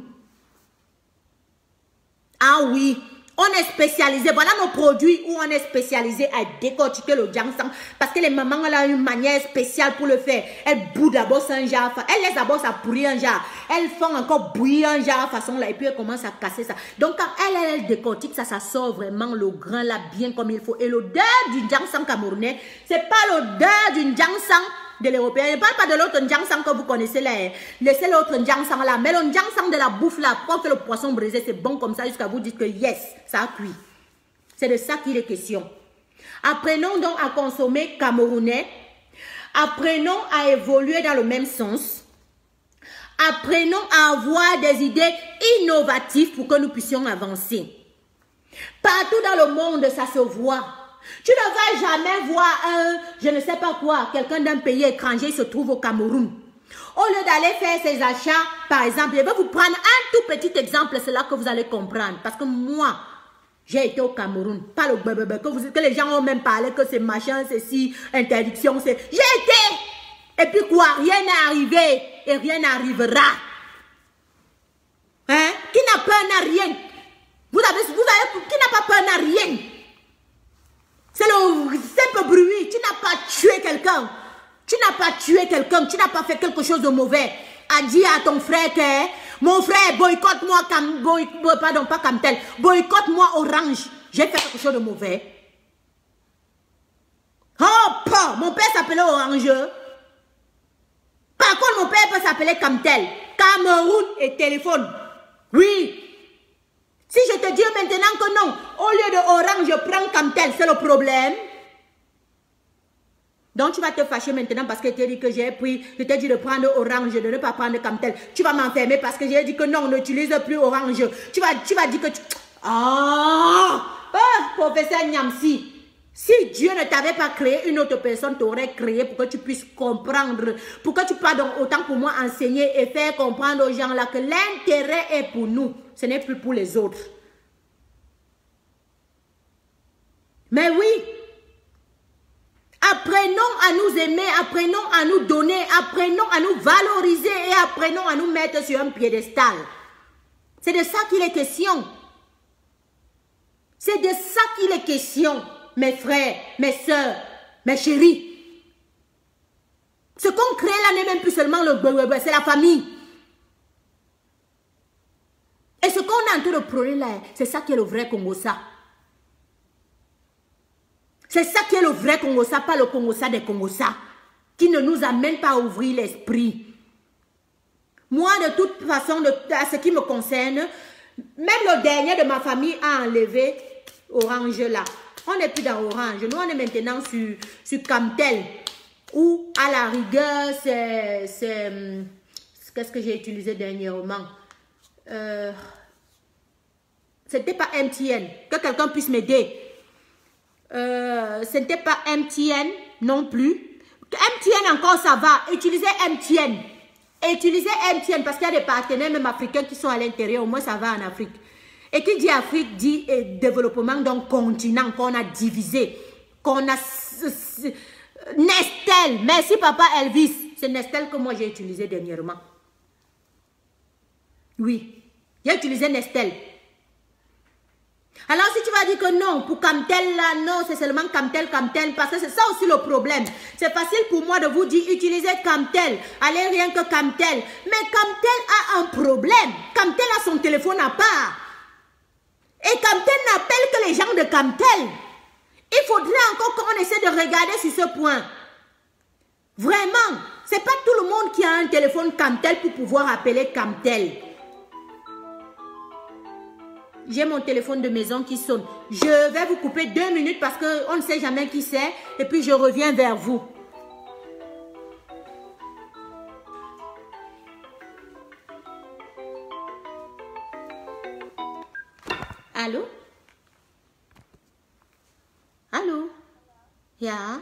Ah oui. On est spécialisé, voilà nos produits où on est spécialisé à décortiquer le Ndjangsang parce que les mamans ont une manière spéciale pour le faire. Elles bouent d'abord un jar, elles laissent d'abord ça pourrir un jar, elles font encore bouillir un jar façon là et puis elles commencent à casser ça. Donc quand elles décortiquent ça, ça sort vraiment le grain là bien comme il faut. Et l'odeur du Ndjangsang camerounais, c'est pas l'odeur du Ndjangsang de l'européen. Je ne parle pas de l'autre Ndjangsang que vous connaissez là. Laissez l'autre Ndjangsang là. Mais le Ndjangsang de la bouffe là, pour que le poisson brisé, c'est bon comme ça jusqu'à vous dire que yes, ça a cuit. C'est de ça qu'il est question. Apprenons donc à consommer camerounais. Apprenons à évoluer dans le même sens. Apprenons à avoir des idées innovatives pour que nous puissions avancer. Partout dans le monde, ça se voit. Tu ne vas jamais voir je ne sais pas quoi, quelqu'un d'un pays étranger se trouve au Cameroun. Au lieu d'aller faire ses achats, par exemple, je vais vous prendre un tout petit exemple, c'est là que vous allez comprendre. Parce que moi, j'ai été au Cameroun, pas le bébé, que les gens ont même parlé que c'est machin, c'est si, interdiction, c'est... J'ai été! Et puis quoi, rien n'est arrivé et rien n'arrivera. Hein? Qui n'a peur n'a rien. Vous avez, qui n'a pas peur n'a rien. C'est le simple bruit. Tu n'as pas tué quelqu'un. Tu n'as pas tué quelqu'un. Tu n'as pas fait quelque chose de mauvais. A dit à ton frère que mon frère boycotte-moi, pardon, pas Camtel, boycotte-moi Orange. J'ai fait quelque chose de mauvais. Oh, mon père s'appelait Orange. Par contre, mon père peut s'appeler Camtel. Cameroun et téléphone. Oui. Si je te dis maintenant que non, au lieu de Orange, je prends Camtel, c'est le problème. Donc tu vas te fâcher maintenant parce que je t'ai dit que j'ai pris, je t'ai dit de prendre Orange, de ne pas prendre Camtel. Tu vas m'enfermer parce que j'ai dit que non, on n'utilise plus Orange. Tu vas dire que tu... professeur Nyamsi, si Dieu ne t'avait pas créé, une autre personne t'aurait créé pour que tu puisses comprendre, pour que tu puisses donc autant pour moi enseigner et faire comprendre aux gens là que l'intérêt est pour nous, ce n'est plus pour les autres. Mais oui, apprenons Apprenons à nous aimer, apprenons à nous donner, apprenons à nous valoriser et apprenons à nous mettre sur un piédestal. C'est de ça qu'il est question. C'est de ça qu'il est question, mes frères, mes soeurs, mes chéris. Ce qu'on crée là n'est même plus seulement le bébé, c'est la famille. Et ce qu'on est en train de prôner là, c'est ça qui est le vrai Congossa. C'est ça qui est le vrai Congossa, pas le Congossa des Congossa, qui ne nous amène pas à ouvrir l'esprit. Moi, de toute façon, à ce qui me concerne, même le dernier de ma famille a enlevé Orange là. On n'est plus dans Orange. Nous, on est maintenant sur Camtel. Ou à la rigueur, c'est... Qu'est-ce que j'ai utilisé dernièrement? C'était pas MTN. Que quelqu'un puisse m'aider. Ce n'était pas MTN non plus. MTN encore, ça va. Utilisez MTN. Utilisez MTN parce qu'il y a des partenaires même africains qui sont à l'intérieur. Au moins, ça va en Afrique. Et qui dit Afrique dit développement d'un continent qu'on a divisé. Qu'on a... Nestel. Merci papa Elvis. C'est Nestel que moi j'ai utilisé dernièrement. Oui. J'ai utilisé Nestel. Alors si tu vas dire que non, pour Camtel là, non, c'est seulement Camtel, parce que c'est ça aussi le problème. C'est facile pour moi de vous dire, utilisez Camtel, allez rien que Camtel. Mais Camtel a un problème. Camtel a son téléphone à part. Et Camtel n'appelle que les gens de Camtel. Il faudrait encore qu'on essaie de regarder sur ce point. Vraiment, c'est pas tout le monde qui a un téléphone Camtel pour pouvoir appeler Camtel. J'ai mon téléphone de maison qui sonne. Je vais vous couper 2 minutes parce qu'on ne sait jamais qui c'est. Et puis je reviens vers vous. Allô? Allô? Yeah?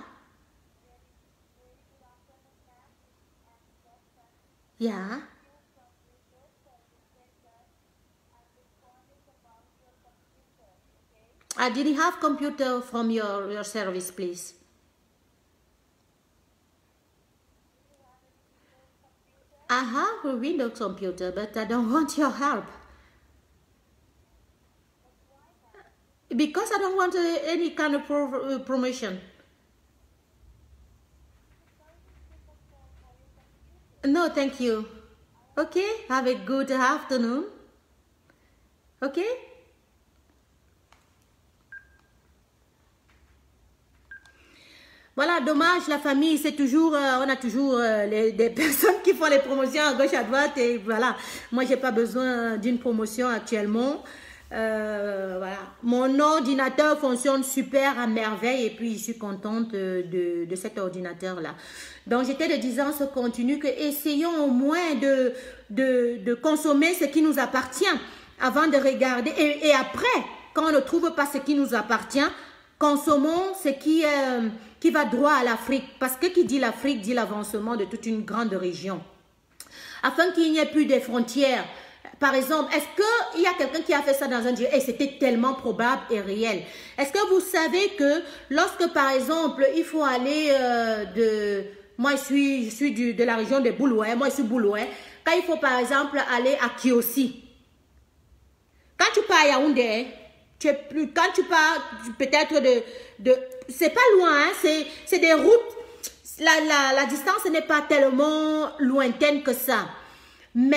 Yeah? I didn't have computer from your service, please. I have a Windows computer, but I don't want your help. Because I don't want any kind of promotion. No, thank you. Okay, have a good afternoon. Okay? Voilà, dommage, la famille, c'est toujours, on a toujours des personnes qui font les promotions à gauche, à droite, et voilà. Moi, j'ai pas besoin d'une promotion actuellement. Voilà. Mon ordinateur fonctionne super à merveille, et puis je suis contente de cet ordinateur-là. Donc, j'étais de disance continue que essayons au moins de consommer ce qui nous appartient avant de regarder. Et après, quand on ne trouve pas ce qui nous appartient, consommons ce qui va droit à l'Afrique. Parce que qui dit l'Afrique dit l'avancement de toute une grande région. Afin qu'il n'y ait plus de frontières. Par exemple, est-ce qu'il y a quelqu'un qui a fait ça dans un dieu? Et c'était tellement probable et réel. Est-ce que vous savez que lorsque, par exemple, il faut aller Moi, je suis de la région de Bouloué. Moi, je suis Bouloué. Quand il faut, par exemple, aller à Kiossi. Quand tu pars à Yaoundé, quand tu pars peut-être c'est pas loin, hein, c'est des routes. La distance n'est pas tellement lointaine que ça. Mais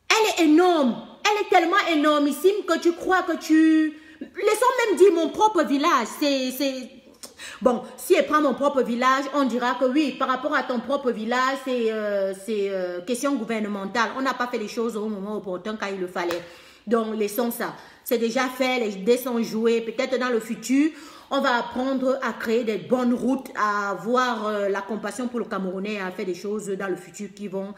elle est énorme. Elle est tellement énormissime que tu crois que tu... Laissons même dire mon propre village. Bon, si elle prend mon propre village, on dira que oui, par rapport à ton propre village, c'est question gouvernementale. On n'a pas fait les choses au moment opportun quand il le fallait. Donc, laissons ça. C'est déjà fait, les dés sont joués. Peut-être dans le futur, on va apprendre à créer des bonnes routes, à avoir la compassion pour le Camerounais, à faire des choses dans le futur qui vont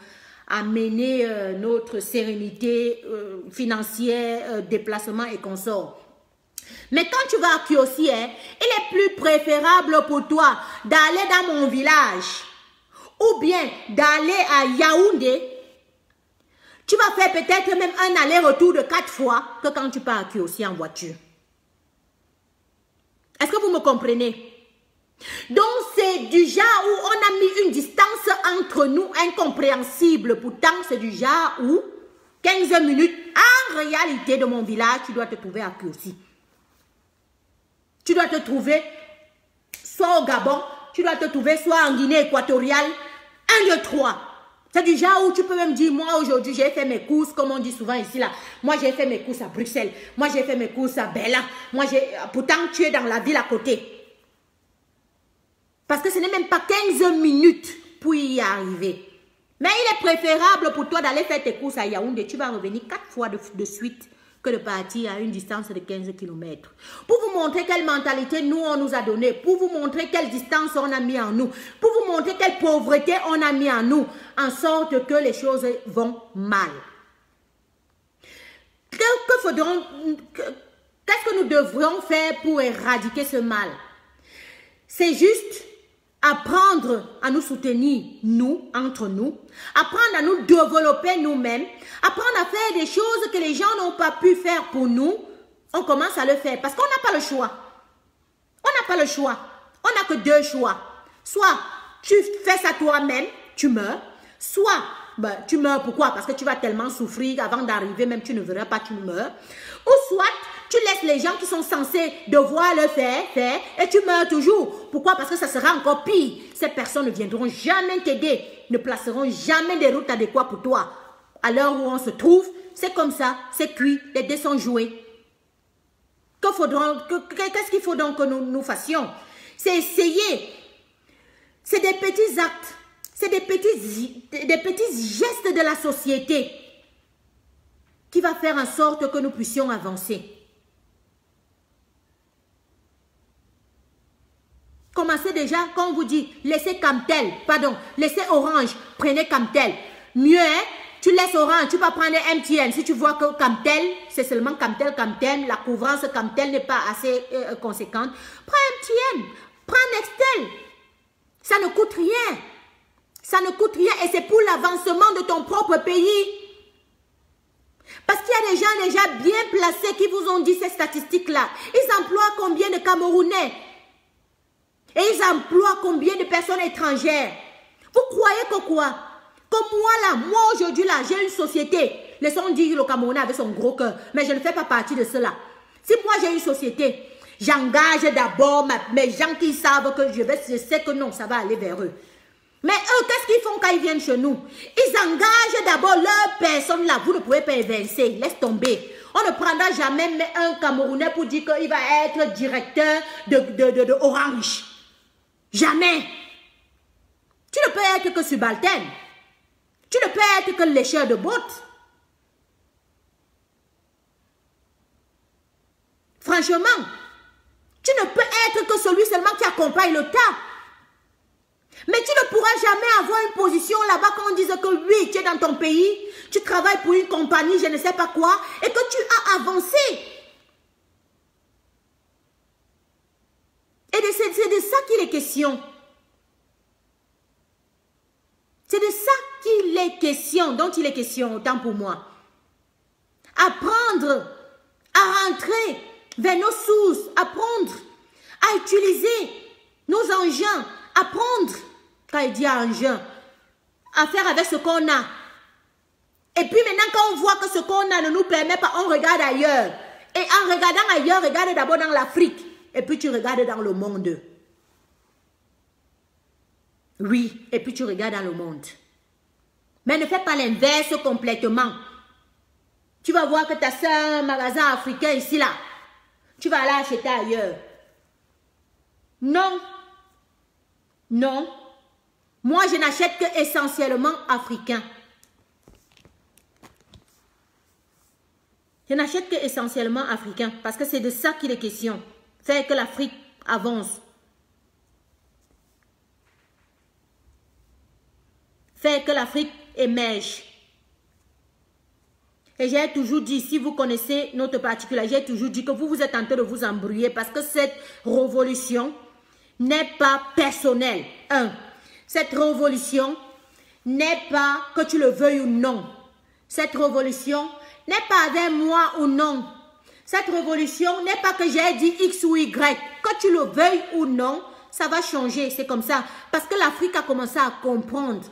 amener notre sérénité financière, déplacement et consorts. Mais quand tu vas à Kiossi, il est plus préférable pour toi d'aller dans mon village ou bien d'aller à Yaoundé. Tu vas faire peut-être même un aller-retour de 4 fois que quand tu pars à Kiossi en voiture. Est-ce que vous me comprenez? Donc, c'est du genre où on a mis une distance entre nous incompréhensible. Pourtant, c'est du genre où 15 minutes, en réalité, de mon village, tu dois te trouver à Kursi. Tu dois te trouver soit au Gabon, tu dois te trouver soit en Guinée équatoriale. 1, 2, 3. C'est du genre où tu peux même dire, moi aujourd'hui j'ai fait mes courses, comme on dit souvent ici là. Moi j'ai fait mes courses à Bruxelles. Moi j'ai fait mes courses à Berlin. Pourtant tu es dans la ville à côté. Parce que ce n'est même pas 15 minutes pour y arriver. Mais il est préférable pour toi d'aller faire tes courses à Yaoundé. Tu vas revenir 4 fois de suite que de partir à une distance de 15 km. Pour vous montrer quelle mentalité nous on nous a donné, pour vous montrer quelle distance on a mis en nous, pour vous montrer quelle pauvreté on a mis en nous, en sorte que les choses vont mal. Qu'est-ce que nous devrions faire pour éradiquer ce mal? C'est juste apprendre à nous soutenir, nous, entre nous, apprendre à nous développer nous-mêmes, apprendre à faire des choses que les gens n'ont pas pu faire pour nous, on commence à le faire parce qu'on n'a pas le choix. On n'a pas le choix. On n'a que 2 choix. Soit tu fais ça toi-même, tu meurs, soit tu meurs pourquoi? Parce que tu vas tellement souffrir avant d'arriver, même tu ne verras pas, tu meurs. Ou soit tu laisses les gens qui sont censés devoir le faire, et tu meurs toujours. Pourquoi? Parce que ça sera encore pire. Ces personnes ne viendront jamais t'aider, ne placeront jamais des routes adéquates pour toi. À l'heure où on se trouve, c'est comme ça, c'est cuit, les dés sont joués. Qu'est-ce qu'il faut donc que nous fassions? C'est essayer. C'est des petits actes, c'est des petits gestes de la société qui va faire en sorte que nous puissions avancer. Commencez déjà, quand on vous dit, laissez Camtel, pardon, laissez Orange, prenez Camtel. Mieux, hein, tu laisses Orange, tu vas prendre MTN. Si tu vois que Camtel, c'est seulement Camtel, la couvrance Camtel n'est pas assez conséquente, prends MTN, prends Nextel. Ça ne coûte rien. Ça ne coûte rien et c'est pour l'avancement de ton propre pays. Parce qu'il y a des gens déjà bien placés qui vous ont dit ces statistiques-là. Ils emploient combien de Camerounais? Et ils emploient combien de personnes étrangères? Vous croyez que quoi? Comme moi là, moi aujourd'hui là, j'ai une société. Laissons dire le Camerounais avec son gros cœur. Mais je ne fais pas partie de cela. Si moi j'ai une société, j'engage d'abord mes gens qui savent que je sais que non, ça va aller vers eux. Mais eux, qu'est-ce qu'ils font quand ils viennent chez nous? Ils engagent d'abord leur personne là. Vous ne pouvez pas évincer. Laisse tomber. On ne prendra jamais un Camerounais pour dire qu'il va être directeur de Orange. Jamais. Tu ne peux être que subalterne. Tu ne peux être que lécheur de bottes. Franchement, tu ne peux être que celui seulement qui accompagne le tas. Mais tu ne pourras jamais avoir une position là-bas quand on dise que oui, tu es dans ton pays, tu travailles pour une compagnie, je ne sais pas quoi, et que tu as avancé. Et c'est de ça qu'il est question. C'est de ça qu'il est question, dont il est question, autant pour moi. Apprendre à rentrer vers nos sources, apprendre à utiliser nos engins, apprendre, quand il dit engin, à faire avec ce qu'on a. Et puis maintenant, quand on voit que ce qu'on a ne nous permet pas, on regarde ailleurs. Et en regardant ailleurs, regarde d'abord dans l'Afrique. Et puis tu regardes dans le monde. Oui, et puis tu regardes dans le monde. Mais ne fais pas l'inverse complètement. Tu vas voir que tu as un magasin africain ici, là. Tu vas aller acheter ailleurs. Non. Non. Moi, je n'achète que essentiellement africain. Je n'achète que essentiellement africain. Parce que c'est de ça qu'il est question. Faire que l'Afrique avance. Faire que l'Afrique émerge. Et j'ai toujours dit, si vous connaissez notre particularité, j'ai toujours dit que vous êtes en train de vous embrouiller parce que cette révolution n'est pas personnelle. Cette révolution n'est pas que tu le veuilles ou non. Cette révolution n'est pas avec moi ou non. Cette révolution n'est pas que j'ai dit X ou Y. Que tu le veuilles ou non, ça va changer, c'est comme ça. Parce que l'Afrique a commencé à comprendre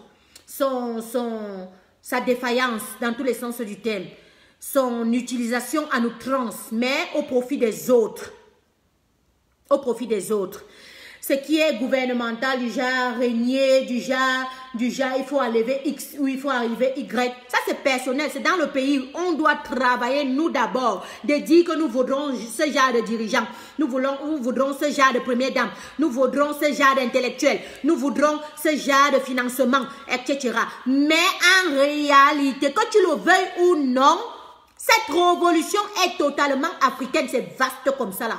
sa défaillance dans tous les sens du terme. Son utilisation à outrance, mais au profit des autres. Au profit des autres. Ce qui est gouvernemental, du genre régner, du genre il faut arriver X ou il faut arriver Y. Ça c'est personnel, c'est dans le pays. On doit travailler nous d'abord, de dire que nous voudrons ce genre de dirigeants, nous voudrons ce genre de première dame, nous voudrons ce genre d'intellectuels, nous voudrons ce genre de financement, etc. Mais en réalité, que tu le veuilles ou non, cette révolution est totalement africaine, c'est vaste comme ça là.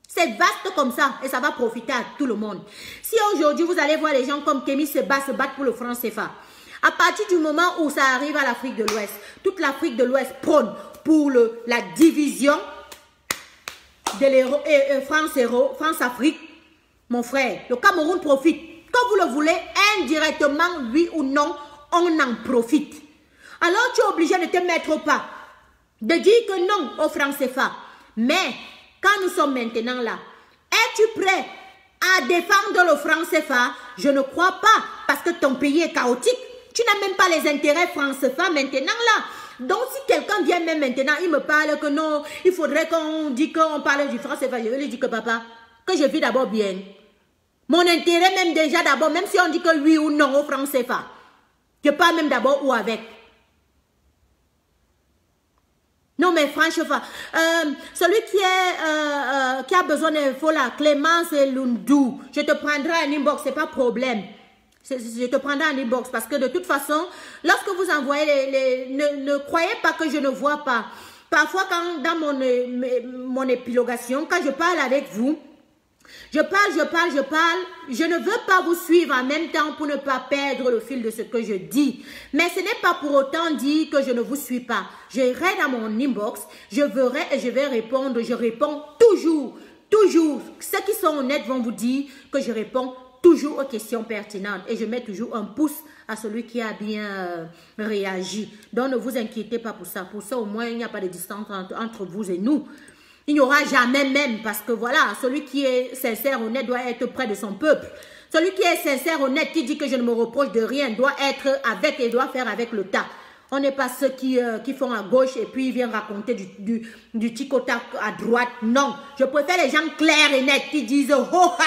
C'est vaste comme ça et ça va profiter à tout le monde. Si aujourd'hui vous allez voir les gens comme Kémy se battent pour le franc CFA, à partir du moment où ça arrive à l'Afrique de l'Ouest, toute l'Afrique de l'Ouest prône pour la division de France-Afrique, mon frère, le Cameroun profite. Quand vous le voulez, indirectement, oui ou non, on en profite. Alors tu es obligé de te mettre au pas, de dire que non au franc CFA. Mais quand nous sommes maintenant là, es-tu prêt à défendre le franc CFA? Je ne crois pas, parce que ton pays est chaotique. Tu n'as même pas les intérêts franc CFA maintenant là. Donc si quelqu'un vient même maintenant, il me parle que non, il faudrait qu'on dise qu'on parle du franc CFA, je vais lui dire que papa, que je vis d'abord bien. Mon intérêt même déjà d'abord, même si on dit que oui ou non au franc CFA, je parle même d'abord ou avec. Non mais franchement, celui qui a besoin d'infos là, Clémence et Lundou, je te prendrai un inbox, c'est pas problème. Je te prendrai un inbox parce que de toute façon, lorsque vous envoyez ne croyez pas que je ne vois pas. Parfois quand dans mon épilogation, quand je parle avec vous, je parle, je ne veux pas vous suivre en même temps pour ne pas perdre le fil de ce que je dis. Mais ce n'est pas pour autant dire que je ne vous suis pas. J'irai dans mon inbox, je verrai et je vais répondre. Je réponds toujours. Ceux qui sont honnêtes vont vous dire que je réponds toujours aux questions pertinentes. Et je mets toujours un pouce à celui qui a bien réagi. Donc ne vous inquiétez pas pour ça. Pour ça au moins il n'y a pas de distance entre vous et nous. Il n'y aura jamais même, parce que voilà, celui qui est sincère, honnête, doit être près de son peuple. Celui qui est sincère, honnête, qui dit que je ne me reproche de rien, doit être avec et doit faire avec le tas. On n'est pas ceux qui font à gauche et puis ils viennent raconter du tic-au-tac à droite. Non, je préfère les gens clairs et nets qui disent « Oh ha !»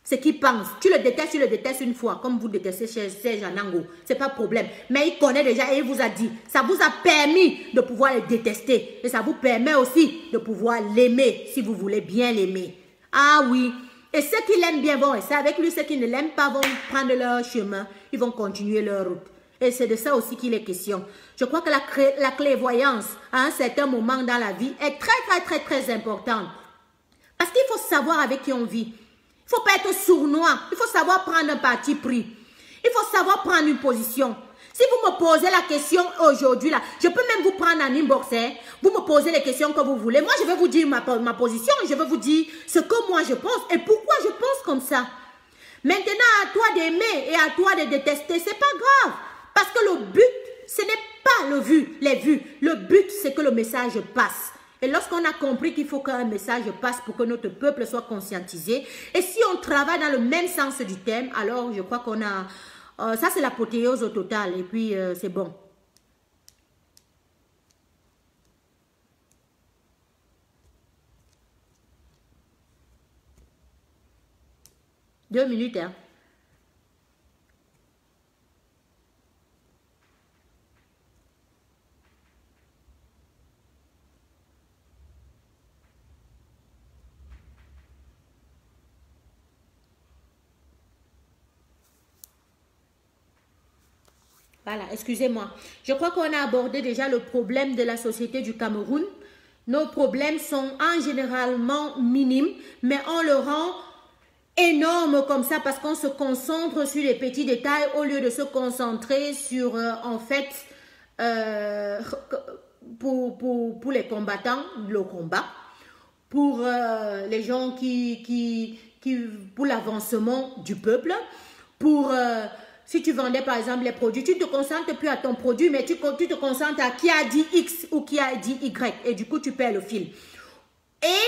Ce qu'ils pensent. Tu le détestes une fois, comme vous détestez chez Serge Anango. C'est pas problème. Mais il connaît déjà et il vous a dit. Ça vous a permis de pouvoir le détester. Et ça vous permet aussi de pouvoir l'aimer, si vous voulez bien l'aimer. Ah oui. Et ceux qui l'aiment bien vont rester avec lui. Ceux qui ne l'aiment pas vont prendre leur chemin. Ils vont continuer leur route. Et c'est de ça aussi qu'il est question. Je crois que la clairvoyance, à un certain moment dans la vie, est très importante. Parce qu'il faut savoir avec qui on vit. Il ne faut pas être sournois. Il faut savoir prendre un parti pris. Il faut savoir prendre une position. Si vous me posez la question aujourd'hui, là, je peux même vous prendre en inbox. Hein. Vous me posez les questions que vous voulez. Moi, je vais vous dire ma position. Je vais vous dire ce que moi je pense et pourquoi je pense comme ça. Maintenant, à toi d'aimer et à toi de détester, c'est pas grave. Parce que le but, ce n'est pas les vues. Le but, c'est que le message passe. Et lorsqu'on a compris qu'il faut qu'un message passe pour que notre peuple soit conscientisé, et si on travaille dans le même sens du thème, alors je crois qu'on a... ça, c'est l'apothéose au total, et puis c'est bon. Deux minutes, hein. Voilà, excusez-moi. Je crois qu'on a abordé déjà le problème de la société du Cameroun. Nos problèmes sont en généralement minimes, mais on le rend énorme comme ça parce qu'on se concentre sur les petits détails au lieu de se concentrer sur, en fait, pour les combattants, le combat, pour les gens pour l'avancement du peuple, pour... si tu vendais par exemple les produits, tu ne te concentres plus à ton produit, mais tu te concentres à qui a dit X ou qui a dit Y. Et du coup, tu perds le fil. Et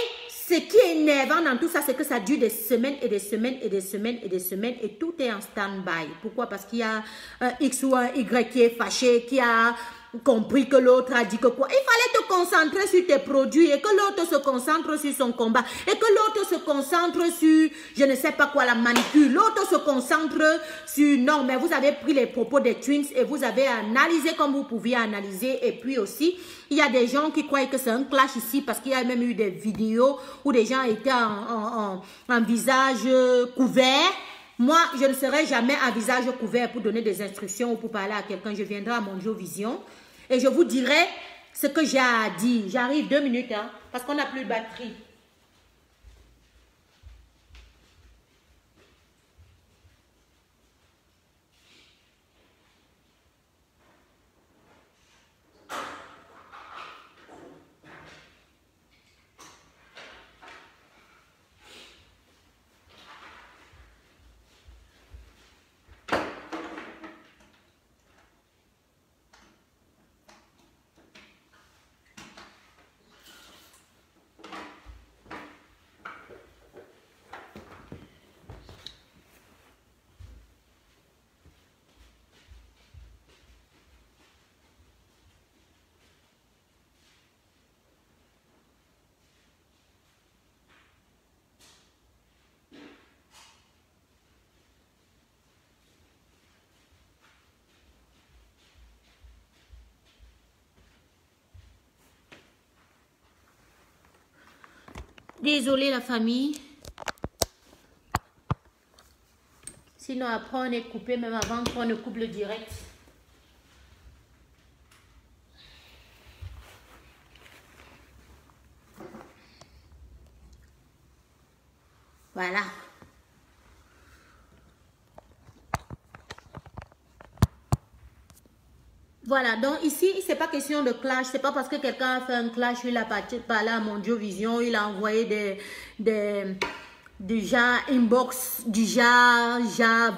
Ce qui est énervant dans tout ça, c'est que ça dure des semaines et des semaines et des semaines et des semaines et tout est en stand-by. Pourquoi? Parce qu'il y a un X ou un Y qui est fâché, qui a compris que l'autre a dit que quoi. Il fallait te concentrer sur tes produits et que l'autre se concentre sur son combat et que l'autre se concentre sur, je ne sais pas quoi, la manicure. L'autre se concentre sur, non, mais vous avez pris les propos des Twins et vous avez analysé comme vous pouviez analyser. Et puis aussi, il y a des gens qui croient que c'est un clash ici parce qu'il y a même eu des vidéos où des gens étaient en visage couvert. Moi, je ne serai jamais à visage couvert pour donner des instructions ou pour parler à quelqu'un. Je viendrai à Monjo Vision et je vous dirai ce que j'ai à dire. J'arrive 2 minutes, hein, parce qu'on n'a plus de batterie. Désolée la famille. Sinon après on est coupé même avant qu'on ne coupe le direct. Voilà. Voilà, donc ici, c'est pas question de clash. C'est pas parce que quelqu'un a fait un clash, il a parlé à Monjo Vision, il a envoyé du genre inbox, du genre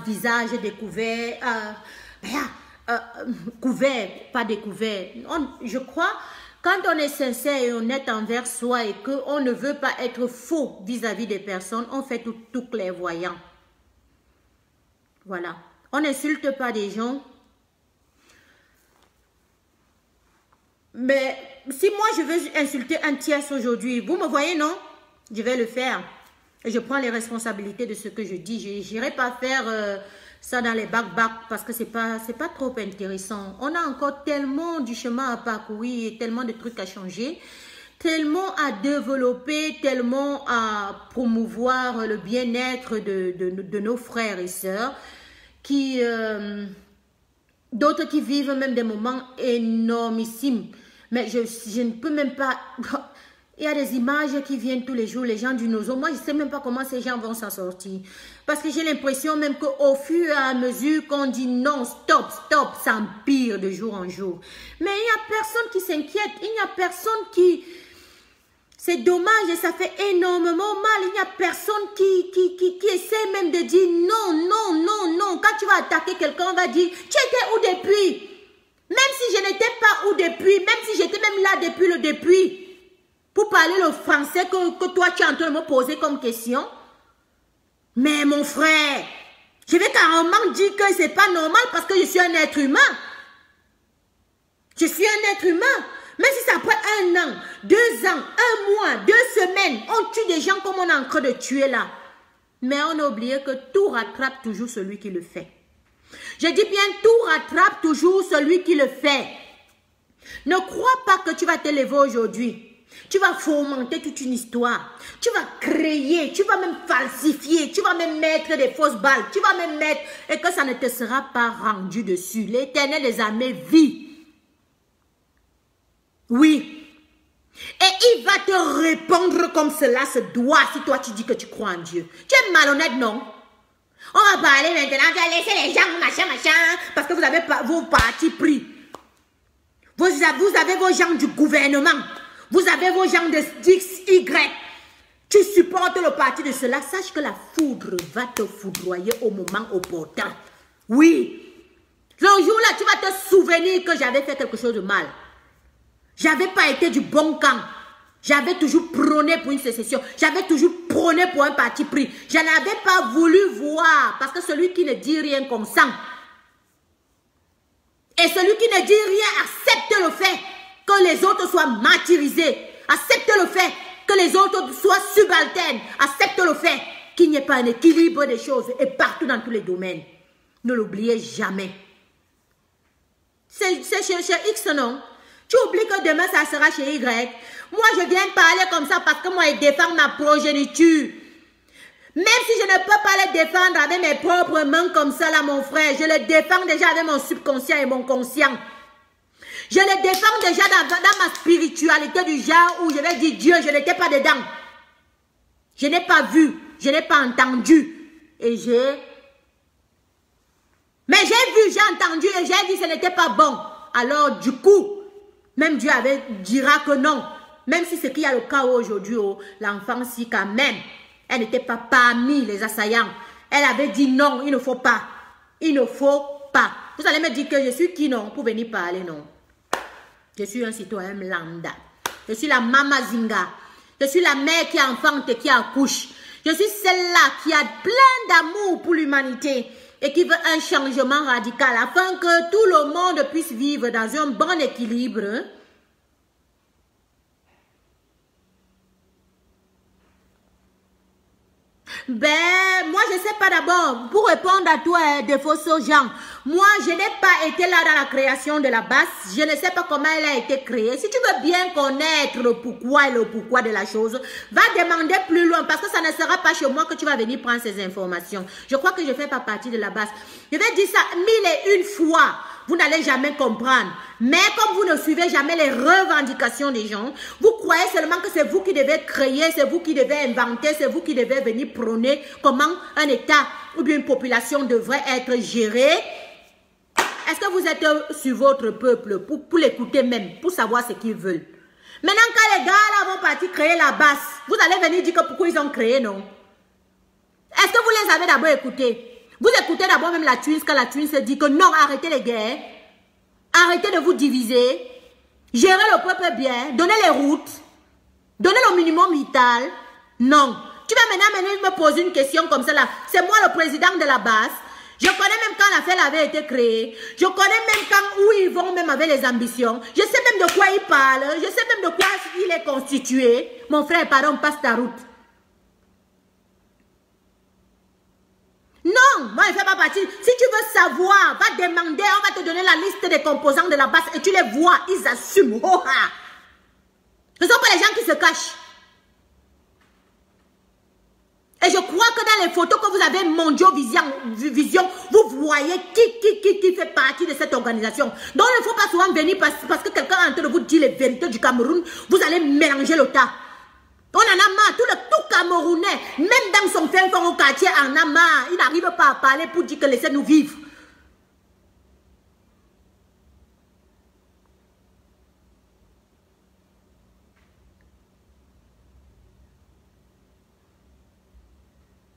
visage découvert, couvert, pas découvert. Je crois, quand on est sincère et honnête envers soi et qu'on ne veut pas être faux vis-à-vis des personnes, on fait tout clairvoyant. Voilà. On n'insulte pas des gens. Mais si moi je veux insulter un tiers aujourd'hui, vous me voyez, non? Je vais le faire. Et je prends les responsabilités de ce que je dis. Je n'irai pas faire ça dans les bacs parce que c'est pas trop intéressant. On a encore tellement du chemin à parcourir et tellement de trucs à changer, tellement à développer, tellement à promouvoir le bien-être de nos frères et sœurs qui... d'autres qui vivent même des moments énormissimes. Mais je ne peux même pas... Il y a des images qui viennent tous les jours, les gens du Nozo. Moi, je ne sais même pas comment ces gens vont s'en sortir. Parce que j'ai l'impression même qu'au fur et à mesure qu'on dit non, stop, ça empire de jour en jour. Mais il n'y a personne qui s'inquiète. Il n'y a personne qui... C'est dommage et ça fait énormément mal. Il n'y a personne qui essaie même de dire non. Quand tu vas attaquer quelqu'un, on va dire, tu étais où depuis? Même si je n'étais pas où depuis, même si j'étais même là depuis le depuis. Pour parler le français que toi tu es en train de me poser comme question. Mais mon frère, je vais carrément dire que c'est pas normal parce que je suis un être humain. Je suis un être humain. Même si c'est après 1 an, 2 ans, 1 mois, 2 semaines, on tue des gens comme on est en train de tuer là. Mais on a oublié que tout rattrape toujours celui qui le fait. Je dis bien, tout rattrape toujours celui qui le fait. Ne crois pas que tu vas te lever aujourd'hui. Tu vas fomenter toute une histoire. Tu vas créer, tu vas même falsifier, tu vas même mettre des fausses balles. Tu vas même mettre et que ça ne te sera pas rendu dessus. L'Éternel des armées vit. Oui. Et il va te répondre comme cela se doit si toi tu dis que tu crois en Dieu. Tu es malhonnête, non? On va parler maintenant, tu vas laisser les gens, machin, parce que vous avez vos partis pris. Vous avez vos gens du gouvernement. Vous avez vos gens de X, Y. Tu supportes le parti de cela. Sache que la foudre va te foudroyer au moment opportun. Oui. Le jour-là, tu vas te souvenir que j'avais fait quelque chose de mal. J'avais pas été du bon camp. J'avais toujours prôné pour une sécession. J'avais toujours prôné pour un parti pris. Je n'avais pas voulu voir. Parce que celui qui ne dit rien consent. Et celui qui ne dit rien accepte le fait que les autres soient martyrisés. Accepte le fait que les autres soient subalternes. Accepte le fait qu'il n'y ait pas un équilibre des choses. Et partout dans tous les domaines. Ne l'oubliez jamais. C'est chez X, non? Tu oublies que demain, ça sera chez Y. Moi, je viens parler comme ça parce que moi, je défends ma progéniture. Même si je ne peux pas le défendre avec mes propres mains comme ça, là, mon frère, je le défends déjà avec mon subconscient et mon conscient. Je le défends déjà dans ma spiritualité du genre où je vais dire Dieu, je n'étais pas dedans. Je n'ai pas vu, je n'ai pas entendu. Et mais j'ai vu, j'ai entendu et j'ai dit que ce n'était pas bon. Alors, du coup, même Dieu dira que non. Même si c'est qu'il y a le cas aujourd'hui, l'enfant, si quand même, elle n'était pas parmi les assaillants. Elle avait dit non, il ne faut pas. Il ne faut pas. Vous allez me dire que je suis qui non pour venir parler, non. Je suis un citoyen lambda. Je suis la Mama Zinga. Je suis la mère qui enfante et qui accouche. Je suis celle-là qui a plein d'amour pour l'humanité et qui veut un changement radical afin que tout le monde puisse vivre dans un bon équilibre. Ben, moi je sais pas d'abord, pour répondre à toi, de fausses gens, moi je n'ai pas été là dans la création de la base, je ne sais pas comment elle a été créée. Si tu veux bien connaître le pourquoi et le pourquoi de la chose, va demander plus loin parce que ça ne sera pas chez moi que tu vas venir prendre ces informations. Je crois que je ne fais pas partie de la base. Je vais dire ça 1001 fois. Vous n'allez jamais comprendre. Mais comme vous ne suivez jamais les revendications des gens, vous croyez seulement que c'est vous qui devez créer, c'est vous qui devez inventer, c'est vous qui devez venir prôner comment un État ou bien une population devrait être gérée. Est-ce que vous êtes sur votre peuple pour l'écouter même, pour savoir ce qu'ils veulent? Maintenant, quand les gars là vont partir créer la base, vous allez venir dire que pourquoi ils ont créé, non? Est-ce que vous les avez d'abord écoutés? Vous écoutez d'abord même la Twins quand la Twins se dit que non, arrêtez les guerres, arrêtez de vous diviser, gérez le peuple bien, donnez les routes, donnez le minimum vital. Non. Tu vas maintenant me poser une question comme ça là. C'est moi le président de la base. Je connais même quand l'affaire avait été créée. Je connais même quand où ils vont même avec les ambitions. Je sais même de quoi ils parlent. Je sais même de quoi il est constitué. Mon frère, pardon, passe ta route. Non, moi je ne fais pas partie. Si tu veux savoir, va demander, on va te donner la liste des composants de la base et tu les vois, ils assument. Oh, ah. Ce ne sont pas les gens qui se cachent. Et je crois que dans les photos que vous avez Mondio Vision, vous voyez qui fait partie de cette organisation. Donc il ne faut pas souvent venir parce que quelqu'un est en train de vous dire les vérités du Cameroun, vous allez mélanger le tas. On en a marre, tout Camerounais, même dans son fin fond au quartier, en a marre. Il n'arrive pas à parler pour dire que laissez-nous vivre.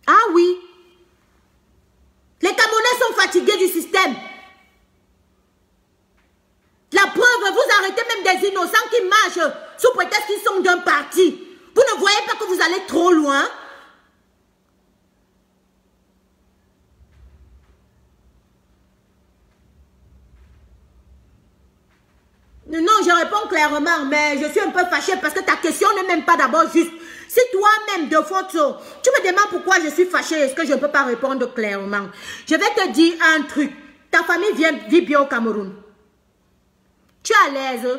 Ah oui. Les Camerounais sont fatigués du système. La preuve, vous arrêtez même des innocents qui marchent sous prétexte qu'ils sont d'un parti. Vous ne voyez pas que vous allez trop loin? Non, je réponds clairement, mais je suis un peu fâchée parce que ta question n'est même pas d'abord juste. Si toi-même, de faute, tu me demandes pourquoi je suis fâchée, est-ce que je ne peux pas répondre clairement? Je vais te dire un truc. Ta famille vit bien au Cameroun. Tu es à l'aise.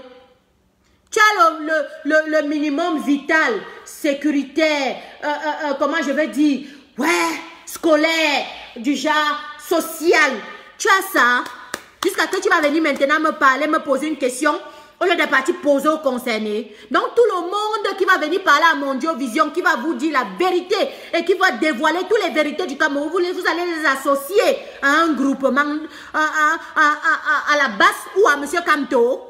Tu as le minimum vital, sécuritaire, comment je vais dire, ouais, scolaire, du genre social. Tu as ça. Jusqu'à que tu vas venir maintenant me parler, me poser une question, au lieu de partir poser aux concernés. Donc tout le monde qui va venir parler à Mondio Vision, qui va vous dire la vérité et qui va dévoiler toutes les vérités du Cameroun, vous allez les associer à un groupement, à la base ou à M. Kamto.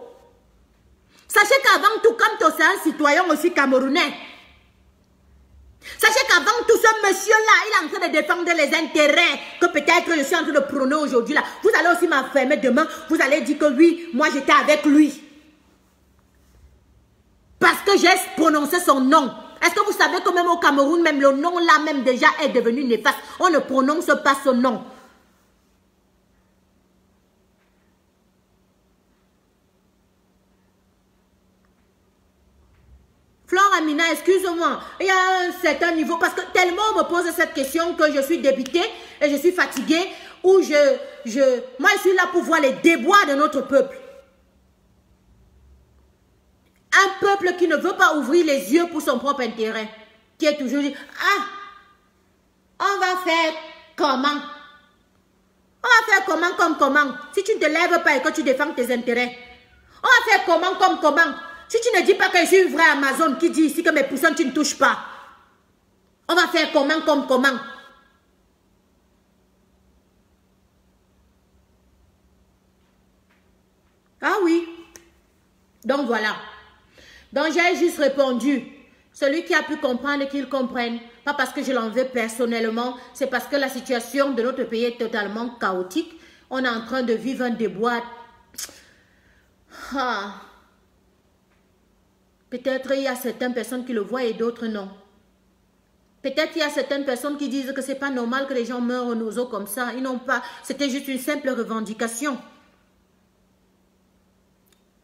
Sachez qu'avant tout, Kamto, c'est un citoyen aussi camerounais. Sachez qu'avant tout, ce monsieur-là, il est en train de défendre les intérêts que peut-être je suis en train de prôner aujourd'hui. Là, vous allez aussi m'affirmer demain. Vous allez dire que oui, moi j'étais avec lui. Parce que que j'ai prononcé son nom. Est-ce que vous savez que même au Cameroun, même le nom là même déjà est devenu néfaste. On ne prononce pas son nom. Flore Amina, excuse-moi, il y a un certain niveau, parce que tellement on me pose cette question que je suis débitée et je suis fatiguée, où moi je suis là pour voir les déboires de notre peuple. Un peuple qui ne veut pas ouvrir les yeux pour son propre intérêt, qui est toujours dit, ah, on va faire comment? On va faire comment comme comment? Si tu ne te lèves pas et que tu défends tes intérêts. On va faire comment comme comment? Si tu ne dis pas que je suis une vraie Amazon qui dit ici que mes poussins tu ne touches pas. On va faire comment comme comment? Ah oui. Donc voilà. Donc j'ai juste répondu. Celui qui a pu comprendre, qu'il comprenne. Pas parce que je l'en veux personnellement. C'est parce que la situation de notre pays est totalement chaotique. On est en train de vivre un déboire. Ah. Peut-être il y a certaines personnes qui le voient et d'autres non. Peut-être il y a certaines personnes qui disent que c'est pas normal que les gens meurent aux eaux comme ça. Ils n'ont pas. C'était juste une simple revendication.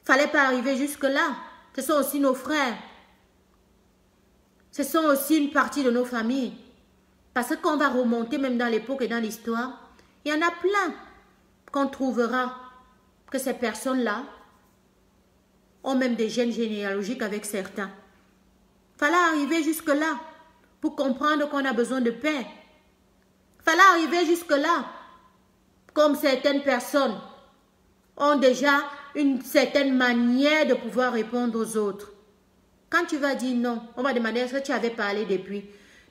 Fallait pas arriver jusque-là. Ce sont aussi nos frères. Ce sont aussi une partie de nos familles. Parce qu'on va remonter même dans l'époque et dans l'histoire. Il y en a plein qu'on trouvera que ces personnes-là ont même des gènes généalogiques avec certains. Fallait arriver jusque-là pour comprendre qu'on a besoin de paix. Fallait arriver jusque-là, comme certaines personnes ont déjà une certaine manière de pouvoir répondre aux autres. Quand tu vas dire non, on va demander est-ce que tu avais parlé depuis.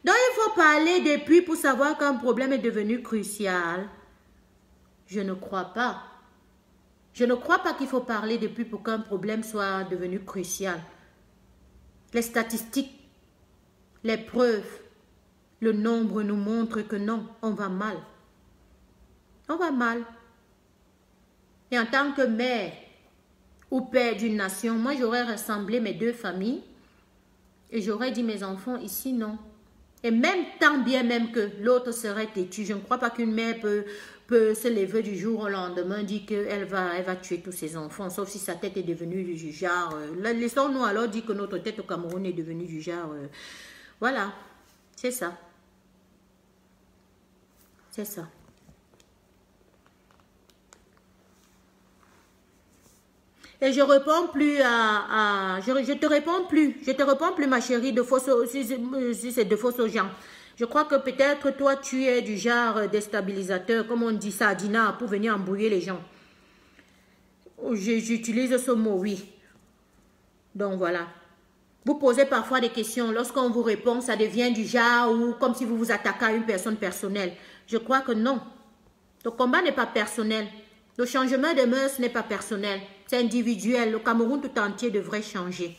Donc il faut parler depuis pour savoir qu'un problème est devenu crucial. Je ne crois pas. Je ne crois pas qu'il faut parler depuis pour qu'un problème soit devenu crucial. Les statistiques, les preuves, le nombre nous montrent que non, on va mal. On va mal. Et en tant que mère ou père d'une nation, moi j'aurais rassemblé mes deux familles et j'aurais dit mes enfants ici non. Et même tant bien même que l'autre serait têtu, je ne crois pas qu'une mère peut se lever du jour au lendemain, dire qu'elle va tuer tous ses enfants, sauf si sa tête est devenue du genre. Laissons-nous alors dire que notre tête au Cameroun est devenue du genre. Voilà, c'est ça. C'est ça. Et je réponds plus je te réponds plus. Je te réponds plus, ma chérie, de fausses, si c'est de fausses gens. Je crois que peut-être toi, tu es du genre déstabilisateur, comme on dit ça, Dina, pour venir embrouiller les gens. J'utilise ce mot, oui. Donc voilà. Vous posez parfois des questions. Lorsqu'on vous répond, ça devient du genre ou comme si vous vous attaquez à une personne personnelle. Je crois que non. Le combat n'est pas personnel. Le changement de mœurs n'est pas personnel. C'est individuel. Le Cameroun tout entier devrait changer.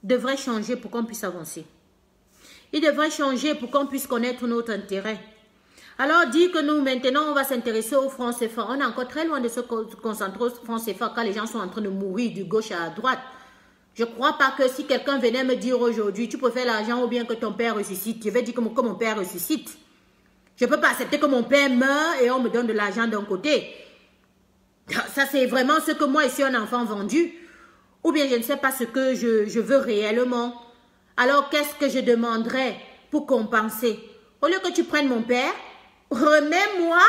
Devrait changer pour qu'on puisse avancer. Il devrait changer pour qu'on puisse connaître notre intérêt. Alors, dire que nous, maintenant, on va s'intéresser au franc CFA. On est encore très loin de se concentrer au franc CFA quand les gens sont en train de mourir du gauche à droite. Je ne crois pas que si quelqu'un venait me dire aujourd'hui, tu peux faire l'argent ou bien que ton père ressuscite, je vais dire que mon père ressuscite. Je ne peux pas accepter que mon père meure et on me donne de l'argent d'un côté. Ça, c'est vraiment ce que moi, je suis un enfant vendu. Ou bien je ne sais pas ce que je veux réellement. Alors, qu'est-ce que je demanderais pour compenser? Au lieu que tu prennes mon père, remets-moi.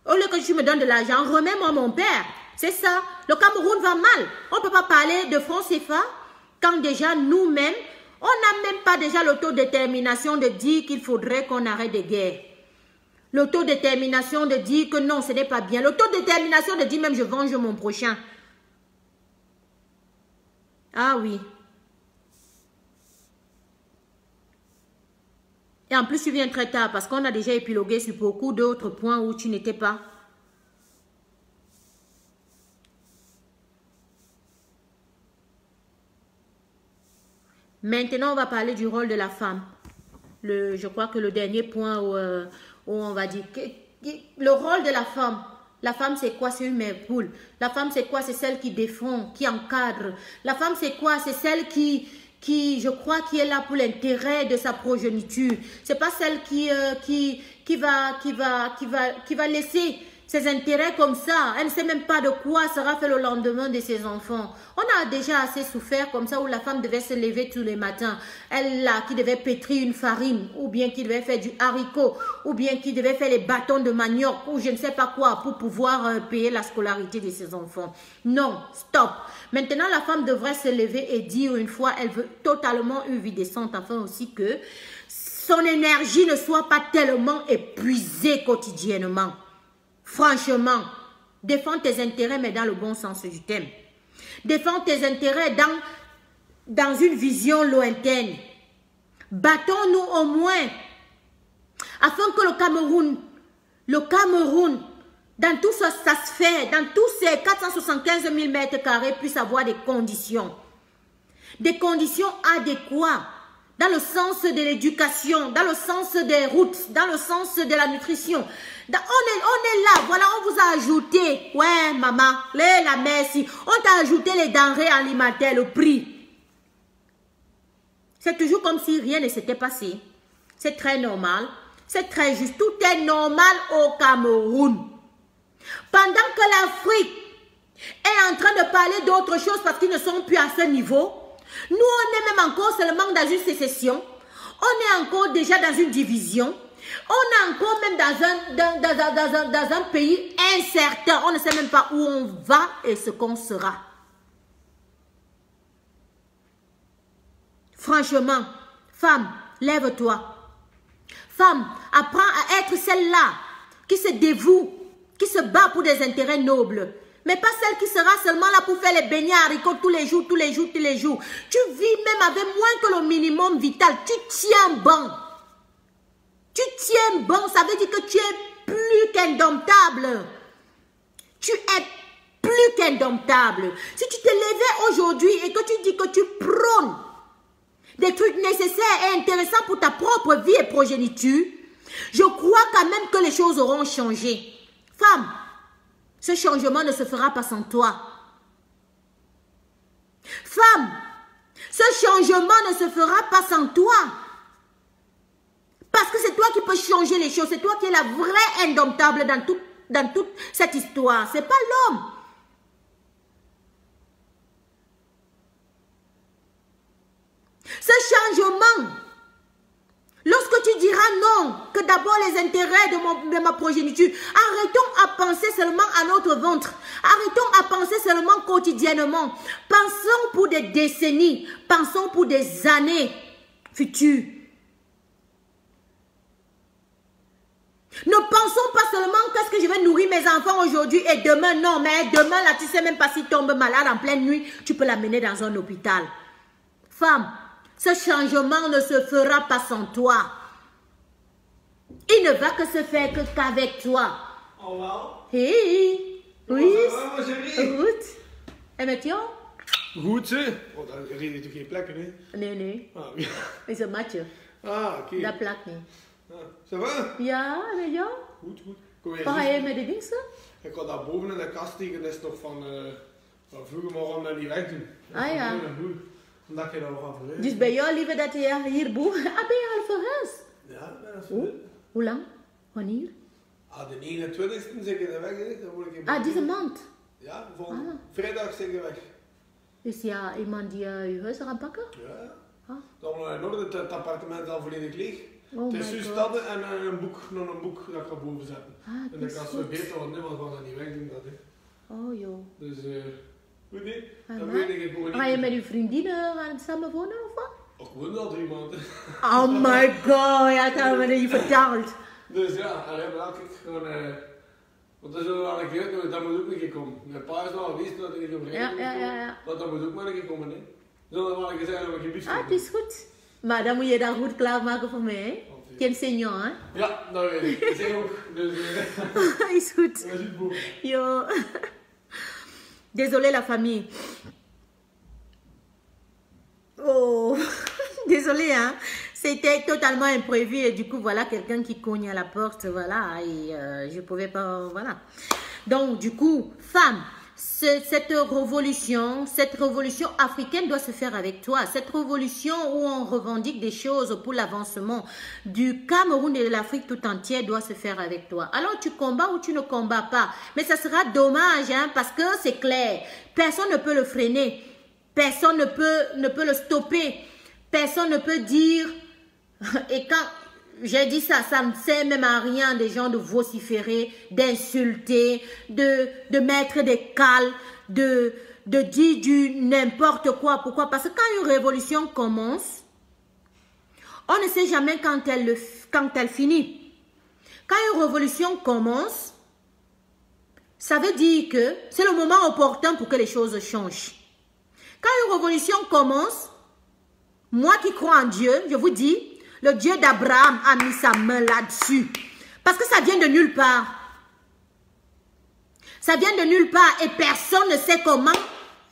Au lieu que tu me donnes de l'argent, remets-moi mon père. C'est ça. Le Cameroun va mal. On ne peut pas parler de franc CFA quand déjà nous-mêmes, on n'a même pas déjà l'autodétermination de dire qu'il faudrait qu'on arrête des guerres. L'autodétermination de dire que non, ce n'est pas bien. L'autodétermination de dire même je venge mon prochain. Ah oui. Et en plus, tu viens très tard parce qu'on a déjà épilogué sur beaucoup d'autres points où tu n'étais pas. Maintenant, on va parler du rôle de la femme. Je crois que le dernier point où on va dire que le rôle de la femme. La femme, c'est quoi? C'est une mère poule. La femme, c'est quoi? C'est celle qui défend, qui encadre. La femme, c'est quoi? C'est celle qui, je crois, qui est là pour l'intérêt de sa progéniture. C'est pas celle qui va laisser ses intérêts comme ça. Elle ne sait même pas de quoi sera fait le lendemain de ses enfants. On a déjà assez souffert comme ça où la femme devait se lever tous les matins. Elle là, qui devait pétrir une farine, ou bien qui devait faire du haricot, ou bien qui devait faire les bâtons de manioc, ou je ne sais pas quoi, pour pouvoir payer la scolarité de ses enfants. Non, stop. Maintenant, la femme devrait se lever et dire une fois, elle veut totalement une vie décente, afin aussi que son énergie ne soit pas tellement épuisée quotidiennement. Franchement, défends tes intérêts, mais dans le bon sens du terme. Défends tes intérêts dans une vision lointaine. Battons-nous au moins, afin que le Cameroun, dans tout sa sphère, dans tous ces 475 000 mètres carrés, puisse avoir des conditions adéquates, dans le sens de l'éducation, dans le sens des routes, dans le sens de la nutrition. On est là, voilà, on vous a ajouté, ouais maman, la merci, on t'a ajouté les denrées alimentaires, le prix. C'est toujours comme si rien ne s'était passé. C'est très normal, c'est très juste, tout est normal au Cameroun. Pendant que l'Afrique est en train de parler d'autres choses parce qu'ils ne sont plus à ce niveau, nous, on est même encore seulement dans une sécession. On est encore déjà dans une division. On est encore même dans un pays incertain. On ne sait même pas où on va et ce qu'on sera. Franchement, femme, lève-toi. Femme, apprends à être celle-là qui se dévoue, qui se bat pour des intérêts nobles. Mais pas celle qui sera seulement là pour faire les beignets haricots tous les jours. Tu vis même avec moins que le minimum vital. Tu tiens bon. Tu tiens bon. Ça veut dire que tu es plus qu'indomptable. Tu es plus qu'indomptable. Si tu te levais aujourd'hui et que tu dis que tu prônes des trucs nécessaires et intéressants pour ta propre vie et progéniture, je crois quand même que les choses auront changé. Femme, ce changement ne se fera pas sans toi. Femme, ce changement ne se fera pas sans toi. Parce que c'est toi qui peux changer les choses. C'est toi qui es la vraie indomptable dans toute cette histoire. Ce n'est pas l'homme. Ce changement, lorsque tu diras non, que d'abord les intérêts de ma progéniture, arrêtons à penser seulement à notre ventre, arrêtons à penser seulement quotidiennement, pensons pour des décennies, pensons pour des années futures. Ne pensons pas seulement qu'est-ce que je vais nourrir mes enfants aujourd'hui et demain, non, mais demain là, tu sais même pas s'il tombe malade en pleine nuit, tu peux l'amener dans un hôpital. Femme, ce changement ne se fera pas sans toi. Il ne va que se faire qu'avec toi. Au revoir. Hey, oui. Goed. En met jou? Goed, hè? Oh, daar reden toch geen plekken, hè? Nee, nee. Ah, ja. Is een matje. Ah, oké. Dat plakt niet. Ah, ça va? Ja, en met jou? Goed, goed. Kom Wat ga je met de dingen? Ik had daar boven in de kast liggen, dat is nog van vroeger, maar we gaan dat niet wegdoen. Ah ja. Omdat je dat gaat verhuizen. Dus bij jou liever dat je hier boven... Ah, ben je al verhuisd? Ja, dat is goed. Hoe lang? Wanneer? Ah, de 29e zeg je er weg, hè? Dan word ik Ah, deze maand? Ja, volgende vrijdag zeg je weg. Is ja iemand die je huis gaat pakken? Ja. Ah. Dan in orde, het appartement al volledig leeg. Oh het is my juist God. dat en een boek, nog een boek dat ik ga boven zetten. Ah, en dat dan is kan goed. ze beter, want nu gaan we dat niet wegdoen. Dat, hè. Oh joh. Dus, goed nee? Ah, Dan maar? weet ik het gewoon niet. Ga je met je vriendinnen gaan samen wonen of wat? Ik woon al 3 maanden. Oh my god, ja, dat hebben we je verteld. Dus ja, alleen maar ik gewoon... want dat is wel een keer, dat moet ook een keer komen. Mijn pa is nog al geweest dat ik niet op rekening Ja. Dat moet ook maar een keer komen, hè. Zullen we maar een keer zeggen dat we geen bus Ah, het is goed. Maar dan moet je dat goed klaarmaken voor mij, hè? Je enseignant, hè? Ja, dat weet ik. Ik zeg ook. Dus... is goed. dat is het boek. Yo. Désolé la famille. Oh, désolé, hein. C'était totalement imprévu et du coup, voilà quelqu'un qui cogne à la porte, voilà, et je pouvais pas, voilà. Donc, du coup, femme, cette révolution africaine doit se faire avec toi. Cette révolution où on revendique des choses pour l'avancement du Cameroun et de l'Afrique tout entière doit se faire avec toi. Alors, tu combats ou tu ne combats pas. Mais ça sera dommage, hein, parce que c'est clair. Personne ne peut le freiner. Personne ne peut le stopper. Personne ne peut dire... Et quand... J'ai dit ça, ça ne sert même à rien des gens de vociférer, d'insulter, de mettre des cales, de dire du n'importe quoi. Pourquoi? Parce que quand une révolution commence, on ne sait jamais quand elle finit. Quand une révolution commence, ça veut dire que c'est le moment opportun pour que les choses changent. Quand une révolution commence, moi qui crois en Dieu, je vous dis, le Dieu d'Abraham a mis sa main là-dessus. Parce que ça vient de nulle part. Ça vient de nulle part et personne ne sait comment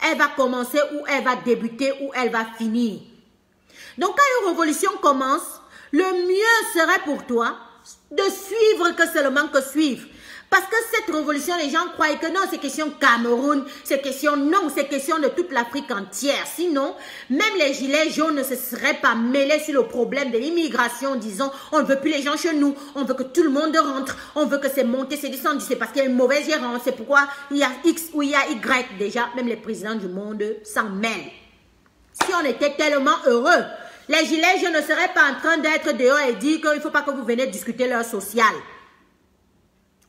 elle va commencer, ou elle va débuter, ou elle va finir. Donc quand une révolution commence, le mieux serait pour toi de suivre que seulement que suivre. Parce que cette révolution, les gens croient que non, c'est question Cameroun, c'est question de toute l'Afrique entière. Sinon, même les gilets jaunes ne se seraient pas mêlés sur le problème de l'immigration, disons, on ne veut plus les gens chez nous, on veut que tout le monde rentre, on veut que c'est monté, c'est descendu, c'est parce qu'il y a une mauvaise gérance, c'est pourquoi il y a X ou il y a Y déjà, même les présidents du monde s'en mêlent. Si on était tellement heureux, les gilets jaunes ne seraient pas en train d'être dehors et dire qu'il ne faut pas que vous venez discuter leur social.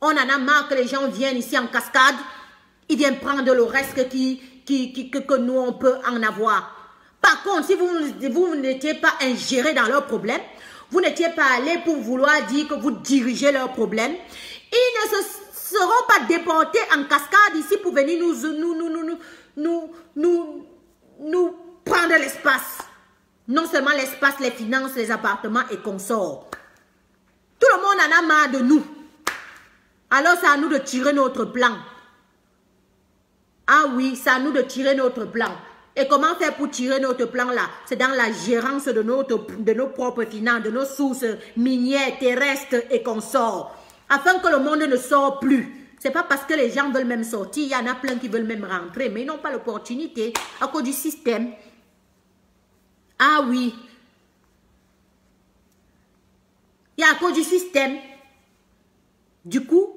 On en a marre que les gens viennent ici en cascade. Ils viennent prendre le reste que nous, on peut en avoir. Par contre, si vous n'étiez pas ingéré dans leurs problèmes, vous n'étiez pas allé pour vouloir dire que vous dirigez leurs problèmes, ils ne seront pas déportés en cascade ici pour venir nous prendre l'espace. Non seulement l'espace, les finances, les appartements et consorts. Tout le monde en a marre de nous. Alors, c'est à nous de tirer notre plan. Ah oui, c'est à nous de tirer notre plan. Et comment faire pour tirer notre plan là? C'est dans la gérance de nos propres finances, de nos sources minières, terrestres et consorts. Afin que le monde ne sorte plus. C'est pas parce que les gens veulent même sortir. Il y en a plein qui veulent même rentrer. Mais ils n'ont pas l'opportunité à cause du système. Ah oui. Il y a à cause du système. Du coup,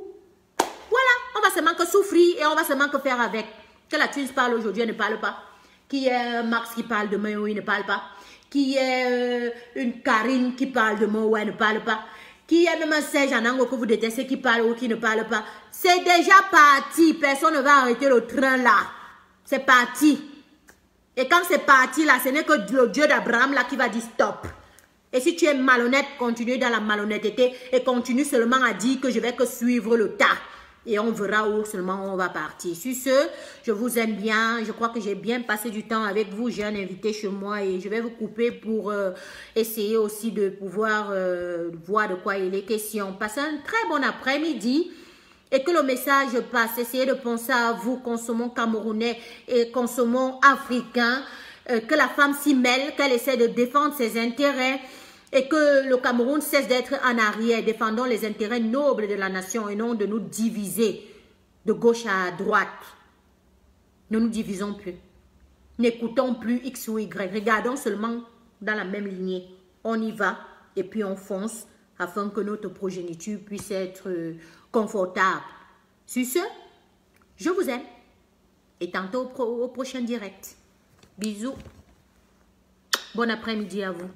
voilà, on va seulement que souffrir et on va seulement que faire avec. Que la Tunis parle aujourd'hui, elle ne parle pas. Qui est Max qui parle demain, oui, il ne parle pas. Qui est une Karine qui parle demain, ouais, elle ne parle pas. Qui est même un Serge Anango que vous détestez qui parle ou qui ne parle pas. C'est déjà parti. Personne ne va arrêter le train là. C'est parti. Et quand c'est parti là, ce n'est que le Dieu d'Abraham là qui va dire stop. Et si tu es malhonnête, continue dans la malhonnêteté et continue seulement à dire que je vais que suivre le tas. Et on verra où seulement on va partir. Sur ce, je vous aime bien. Je crois que j'ai bien passé du temps avec vous. J'ai un invité chez moi et je vais vous couper pour essayer aussi de pouvoir voir de quoi il est question. Passez un très bon après-midi. Et que le message passe. Essayez de penser à vous, consommons camerounais et consommons africains. Que la femme s'y mêle, qu'elle essaie de défendre ses intérêts. Et que le Cameroun cesse d'être en arrière, défendant les intérêts nobles de la nation et non de nous diviser de gauche à droite. Ne nous divisons plus. N'écoutons plus X ou Y. Regardons seulement dans la même lignée. On y va et puis on fonce afin que notre progéniture puisse être confortable. Sur ce, je vous aime et tantôt au prochain direct. Bisous. Bon après-midi à vous.